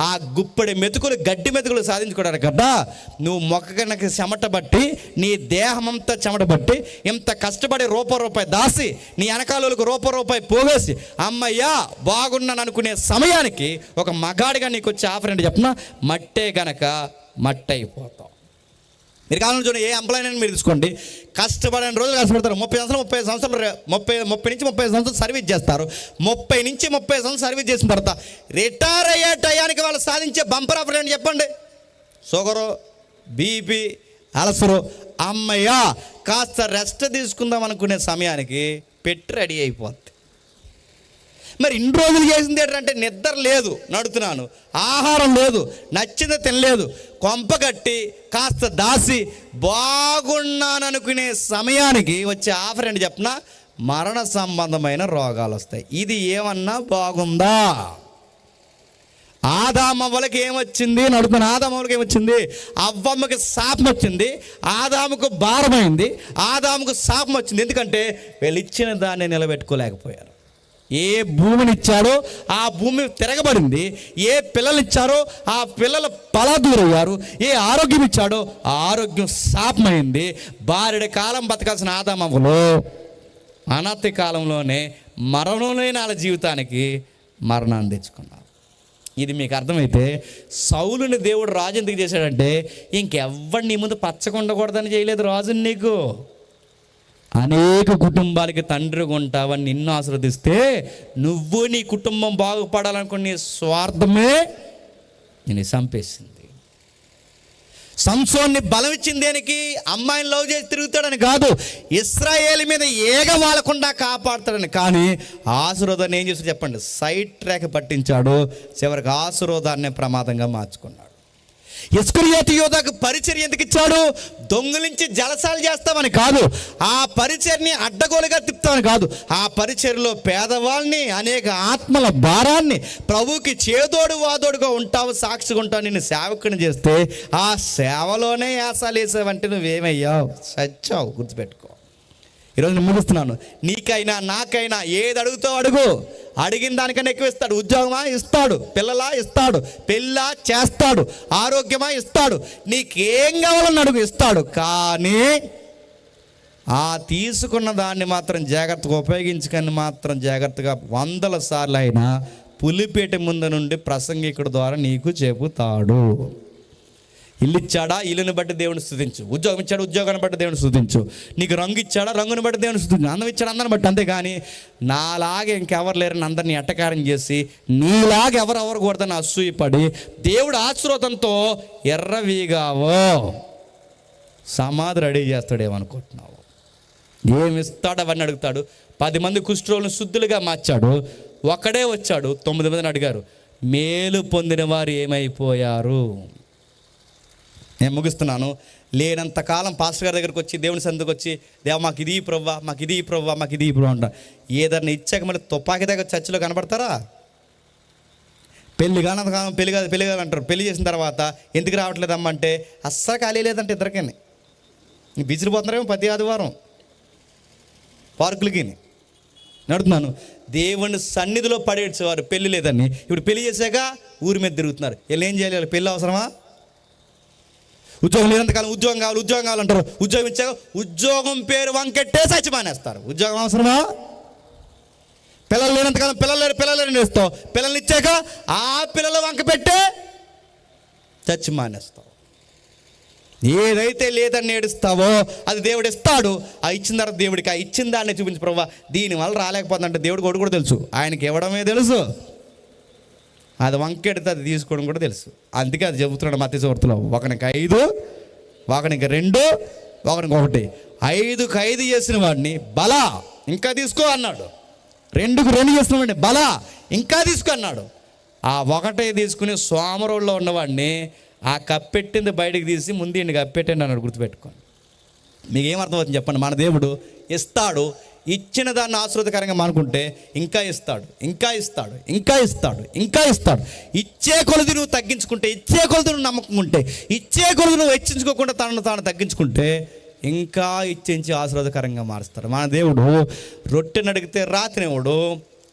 ఆ గుప్పడి మెతుకులు, గడ్డి మెతుకులు సాధించుకోవడానికి కదా నువ్వు మొక్క కనుక చెమట బట్టి, నీ దేహం అంతా చెమట బట్టి, ఇంత కష్టపడి రూపాయి దాసి, నీ వెనకాలకు రూపాయి పోగేసి, అమ్మయ్యా బాగున్నాను అనుకునే సమయానికి ఒక మగాడిగా నీకు వచ్చే ఆఫర్ ఏంటి చెప్పినా, మట్టే గనక మట్టి అయిపోతావు. మీరు కావాలని చూడండి, ఏ ఎంప్లాయీ అయినా మీరు తీసుకోండి, కష్టపడిన రోజులు కష్టపడతారు. 30 సంవత్సరాలు 30 నుంచి 35 సంవత్సరాలు సర్వీస్ చేస్తారు. 30 నుంచి 30 సంవత్సరాలు సర్వీస్ చేసిన తర్వాత రిటైర్ అయ్యే టయానికి వాళ్ళు సాధించే బంపర్ ఆఫర్ ఏంటి చెప్పండి? షుగరు, బీపీ, అలసరు. అమ్మయ్యా కాస్త రెస్ట్ తీసుకుందాం అనుకునే సమయానికి పెట్టి రెడీ అయిపోద్ది. మరి ఇన్ని రోజులు చేసింది ఏంటంటే నిద్ర లేదు, నడుతున్నాను, ఆహారం లేదు, నచ్చింది తినలేదు, కొంపగట్టి కాస్త దాసి బాగున్నాను అనుకునే సమయానికి వచ్చే ఆఫర్ ఏంటి చెప్పినా, మరణ సంబంధమైన రోగాలు వస్తాయి. ఇది ఏమన్నా బాగుందా? ఆదామవ్వలకి ఏమొచ్చింది? నడుతున్న ఆదామవ్వలకి ఏమొచ్చింది? అవ్వమ్మకి శాపం వచ్చింది, ఆదాముకు భారమైంది, ఆదాముకు శాపం వచ్చింది. ఎందుకంటే వీళ్ళు ఇచ్చిన దాన్ని నిలబెట్టుకోలేకపోయారు. ఏ భూమిని ఇచ్చారో ఆ భూమి తిరగబడింది, ఏ పిల్లలు ఇచ్చారో ఆ పిల్లలు పలాదూరయ్యారు, ఏ ఆరోగ్యం ఇచ్చాడో ఆ ఆరోగ్యం శాపమైంది. బారెడు కాలం బతకాల్సిన ఆదామవ్వలు అనతి కాలంలోనే మరణం లేని వాళ్ళ జీవితానికి మరణాన్ని తెచ్చుకున్నారు. ఇది మీకు అర్థమైతే సౌలుని దేవుడు రాజు ఎందుకు చేశాడంటే, ఇంకెవ్వడు నీ ముందు పచ్చకుండకూడదని చేయలేదు రాజుని. నీకు అనేక కుటుంబాలకి తండ్రిగా ఉంటావని నిన్ను ఆశీర్వదిస్తే, నువ్వు నీ కుటుంబం బాగుపడాలనుకుని నీ స్వార్థమే నేను చంపేసింది. సంసోన్ని బలం ఇచ్చింది దేనికి? అమ్మాయిని లవ్ చేసి తిరుగుతాడని కాదు, ఇశ్రాయేలు మీద ఏగ వాలకుండా కాపాడుతాడని. కానీ ఆశీర్వాదాన్ని ఏం చేస్తాడు చెప్పండి? సైడ్ ట్రాక్ పట్టించాడు, చివరికి ఆశీర్వాదాన్ని ప్రమాదంగా మార్చుకున్నాడు. ఇస్కరియోతు యోధాకు పరిచర్య ఎందుకు ఇచ్చాడు? దొంగిలించి జలసాలు చేస్తామని కాదు, ఆ పరిచర్ని అడ్డగోలుగా తిప్పుతామని కాదు, ఆ పరిచర్లో పేదవాళ్ళని, అనేక ఆత్మల భారాన్ని, ప్రభువుకి చేదోడు వాదోడుగా ఉంటావు, సాక్షిగా ఉంటావు, నిన్ను సేవకుని చేస్తే ఆ సేవలోనే యాసాలు వేసావంటే నువ్వేమయ్యావు? సచ్చావు. గుర్తుపెట్టుకో. ఈరోజు నేను ముగిస్తున్నాను. నీకైనా నాకైనా ఏది అడుగుతావు అడుగు, అడిగిన దానికన్నా ఎక్కువ ఇస్తాడు. ఉద్యోగమా ఇస్తాడు, పిల్లలా ఇస్తాడు, పెళ్ళా చేస్తాడు, ఆరోగ్యమా ఇస్తాడు, నీకేం కావాలని అడుగు ఇస్తాడు. కానీ ఆ తీసుకున్న దాన్ని మాత్రం జాగ్రత్తగా ఉపయోగించుకొని మాత్రం జాగ్రత్తగా 100 సార్లు అయినా పులిపేట ముందు నుండి ప్రసంగికుడి ద్వారా నీకు చెబుతాడు. ఇల్లు ఇచ్చాడా, ఇల్లుని బట్టి దేవుని స్తుతించు. ఉద్యోగం ఇచ్చాడు, ఉద్యోగాన్ని బట్టి దేవుని స్తుతించు. నీకు రంగు ఇచ్చాడా, రంగుని బట్టి దేవుని స్తుతించు. అందం ఇచ్చాడు, అందరిని బట్టి. అంతేగాని నాలాగే ఇంకెవరు లేరని అందరినీ ఎట్టకారం చేసి నీలాగా ఎవరెవరు కూడదని అసూయపడి దేవుడు ఆశీర్వాదంతో ఎర్రవీగావో సమాధి రెడీ చేస్తాడేమనుకుంటున్నావు. ఏమిస్తాడు అవన్నీ అడుగుతాడు. 10 మంది కుష్ఠరోగులను శుద్ధులుగా మార్చాడు. ఒకడే వచ్చాడు, 9 మందిని అడిగారు, మేలు పొందిన వారు ఏమైపోయారు? నేను ముగిస్తున్నాను. లేనంతకాలం పాస్టర్ గారి దగ్గరికి వచ్చి దేవుని సందుకు వచ్చి, దేవ మాకు ఇది ప్రవ్వా, మాకు ఇది ప్రవ్వా, మాకు ఇది ప్రవ్వా అంట. ఏదన్నా ఇచ్చాక మళ్ళీ తుపాకి దగ్గర చర్చిలో కనబడతారా? పెళ్లి కానంతకాలం పెళ్లి కాదు అంటారు. పెళ్లి చేసిన తర్వాత ఎందుకు రావట్లేదమ్మా అంటే అస్సలు ఖాళీ లేదంటే ఇద్దరికని విసిరిపోతున్నారేమో ప్రతి ఆదివారం పార్కులకి. నడుతున్నాను. దేవుని సన్నిధిలో పడేసేవారు పెళ్లి లేదని ఇప్పుడు పెళ్లి చేశాక ఊరి మీద తిరుగుతున్నారు. వీళ్ళు ఏం చేయాలి? పెళ్ళి అవసరమా? ఉద్యోగం లేనంతకాలం ఉద్యోగం కావాలంటారు. ఉద్యోగం ఇచ్చాక ఉద్యోగం పేరు వంకెట్టే చచ్చి మానేస్తారు. ఉద్యోగం అవసరమా? పిల్లలు లేనంతకాలం పిల్లలు నేస్తావు. పిల్లల్ని ఇచ్చాక ఆ పిల్లలు వంక పెట్టే చచ్చి మానేస్తావు. ఏదైతే లేదని ఏడుస్తావో అది దేవుడు ఇస్తాడు. ఆ ఇచ్చిన తర్వాత దేవుడికి ఆ ఇచ్చిన దాన్ని చూపించి, ప్రభావ దీనివల్ల రాలేకపోతుందంటే దేవుడికి ఒకటి కూడా తెలుసు, ఆయనకి ఇవ్వడమే తెలుసు. అది వంకెడితే అది తీసుకోవడం కూడా తెలుసు. అందుకే అది చెబుతున్నాడు మత్తయి సువార్తలో, ఒకనికి 5, ఒకనికి 2, ఒకనికి 1. 5కు 5 చేసిన వాడిని బలా ఇంకా తీసుకో అన్నాడు. 2కు 2 చేసిన వాడిని బలా ఇంకా తీసుకో అన్నాడు. ఆ 1 తీసుకుని సోమరోళ్ళలో ఉన్నవాడిని ఆ కప్పెట్టింది బయటకు తీసి ముందు ఇండి కప్పెట్టండి అన్నాడు. గుర్తుపెట్టుకోండి. మీకు ఏమర్థమవుతుంది చెప్పండి? మన దేవుడు ఇస్తాడు. ఇచ్చిన దాన్ని ఆశీర్వాదకరంగా మానుకుంటే ఇంకా ఇస్తాడు, ఇంకా ఇస్తాడు, ఇంకా ఇస్తాడు, ఇంకా ఇస్తాడు. ఇచ్చే కొలది నువ్వు తగ్గించుకుంటే, ఇచ్చే కొలది నువ్వు నమ్మకం ఉంటే, ఇచ్చే కొలది నువ్వు హెచ్చించుకోకుండా తనను తాను తగ్గించుకుంటే ఇంకా ఇచ్చించి ఆశీర్వాదకరంగా మారుస్తాడు. మన దేవుడు రొట్టెని అడిగితే రాతినివ్వడు,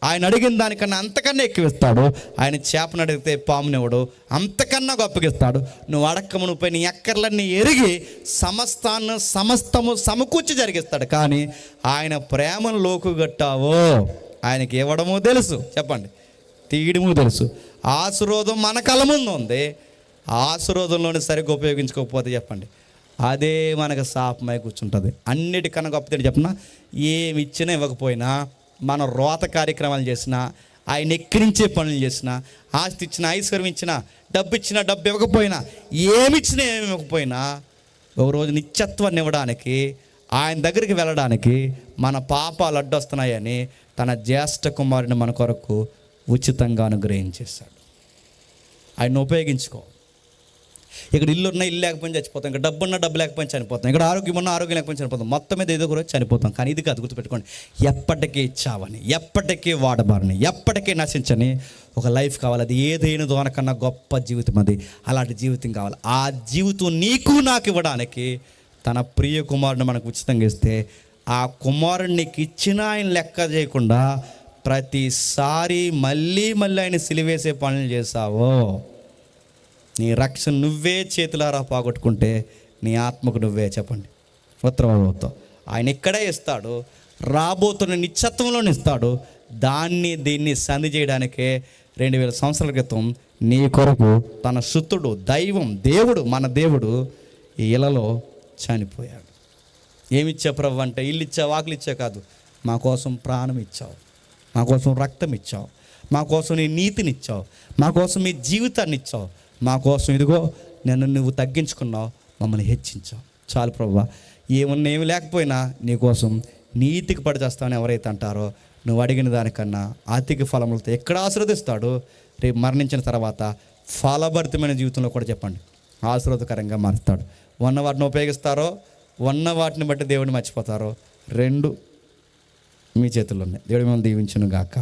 ఆయన అడిగిన దానికన్నా అంతకన్నా ఎక్కువ ఇస్తాడు. ఆయన చేపను అడిగితే పామునివ్వడు, అంతకన్నా గొప్పగిస్తాడు. నువ్వు అడక్కము నువ్వు నీ ఎక్కర్లన్నీ ఎరిగి సమస్తము సమకూర్చి జరిగిస్తాడు. కానీ ఆయన ప్రేమను లోకుగట్టావో ఆయనకి ఇవ్వడము తెలుసు, చెప్పండి, తీయడము తెలుసు. ఆశీర్వాదం మన కళ్ళ ముందు ఉంది. ఆశీర్వాదంలోని సరిగ్గా ఉపయోగించుకోకపోతే చెప్పండి అదే మనకు శాపమై కూర్చుంటుంది. అన్నిటికన్నా గొప్పది చెప్పినా, ఏమి ఇచ్చినా ఇవ్వకపోయినా, మనం రోత కార్యక్రమాలు చేసినా, ఆయన ఎక్కిరించే పనులు చేసినా, ఆస్తి ఇచ్చినా, ఐశ్వర్యం ఇచ్చినా, డబ్బు ఇచ్చినా, డబ్బు ఇవ్వకపోయినా, ఏమిచ్చినా ఏమి ఇవ్వకపోయినా, ఒకరోజు నిత్యత్వాన్ని ఇవ్వడానికి, ఆయన దగ్గరికి వెళ్ళడానికి మన పాపాలు అడ్డొస్తున్నాయని తన జ్యేష్ఠ కుమారుని మన కొరకు ఉచితంగా అనుగ్రహించేశాడు. ఆయన ఉపయోగించుకో. ఇక్కడ ఇల్లు ఉన్నా ఇల్లు లేకపోయినా చచ్చిపోతాం, ఇక్కడ డబ్బు ఉన్నా డబ్బు లేకపోయినా చనిపోతాం, ఇక్కడ ఆరోగ్యం ఉన్నా ఆరోగ్యం లేకపోయినా చనిపోతాం, మొత్తం మీద ఏదో కూడా చనిపోతాం. కానీ ఇది కాదు, గుర్తుపెట్టుకోండి, ఎప్పటికీ ఇచ్చావని, ఎప్పటికీ వాడబారని, ఎప్పటికీ నశించని ఒక లైఫ్ కావాలి. అది ఏదైనా దోనకన్నా గొప్ప జీవితం అది. అలాంటి జీవితం కావాలి. ఆ జీవితం నీకు నాకు ఇవ్వడానికి తన ప్రియ కుమారుని మనకు ఉచితంగా ఇస్తే, ఆ కుమారుడిని నీకు ఇచ్చినా ఆయన లెక్క చేయకుండా ప్రతిసారి మళ్ళీ ఆయన సిలివేసే పనులు చేసావో నీ రక్షణ నువ్వే చేతులారా పోగొట్టుకుంటే నీ ఆత్మకు నువ్వే, చెప్పండి, ఉత్తరవాడు అవుతావు. ఆయన ఇక్కడే ఇస్తాడు, రాబోతున్న నిత్యత్వంలోనే ఇస్తాడు. దీన్ని సంధి చేయడానికే 2000 సంవత్సరాల క్రితం నీ కొరకు తన సుతుడు, దైవం, దేవుడు, మన దేవుడు ఈ ఇలలో చనిపోయాడు. ఏమిచ్చా ప్రభు అంటే, ఇల్లు ఇచ్చా, వాకిలు ఇచ్చా కాదు, మా కోసం ప్రాణం ఇచ్చావు, మా కోసం రక్తం ఇచ్చావు, మా కోసం నీ నీతిని ఇచ్చావు, మా కోసం మీ జీవితాన్ని ఇచ్చావు, మా కోసం ఇదిగో నన్ను నువ్వు తగ్గించుకున్నావు, మమ్మల్ని హెచ్చించావు. చాలు ప్రభువా, ఏమన్నా ఏమి లేకపోయినా నీకోసం నీతికి పడి చేస్తామని ఎవరైతే అంటారో, నువ్వు అడిగిన దానికన్నా అతికి ఫలములతో ఎక్కడ ఆశీర్వదిస్తాడు, రేపు మరణించిన తర్వాత ఫలభరితమైన జీవితంలో కూడా చెప్పండి ఆశీర్వాదకరంగా మారుస్తాడు. ఉన్న వాటిని ఉపయోగిస్తారో, ఉన్న వాటిని బట్టి దేవుడిని మర్చిపోతారో, 2 మీ చేతుల్లో ఉన్నాయి. దేవుడి మిమ్మల్ని దీవించును గాక.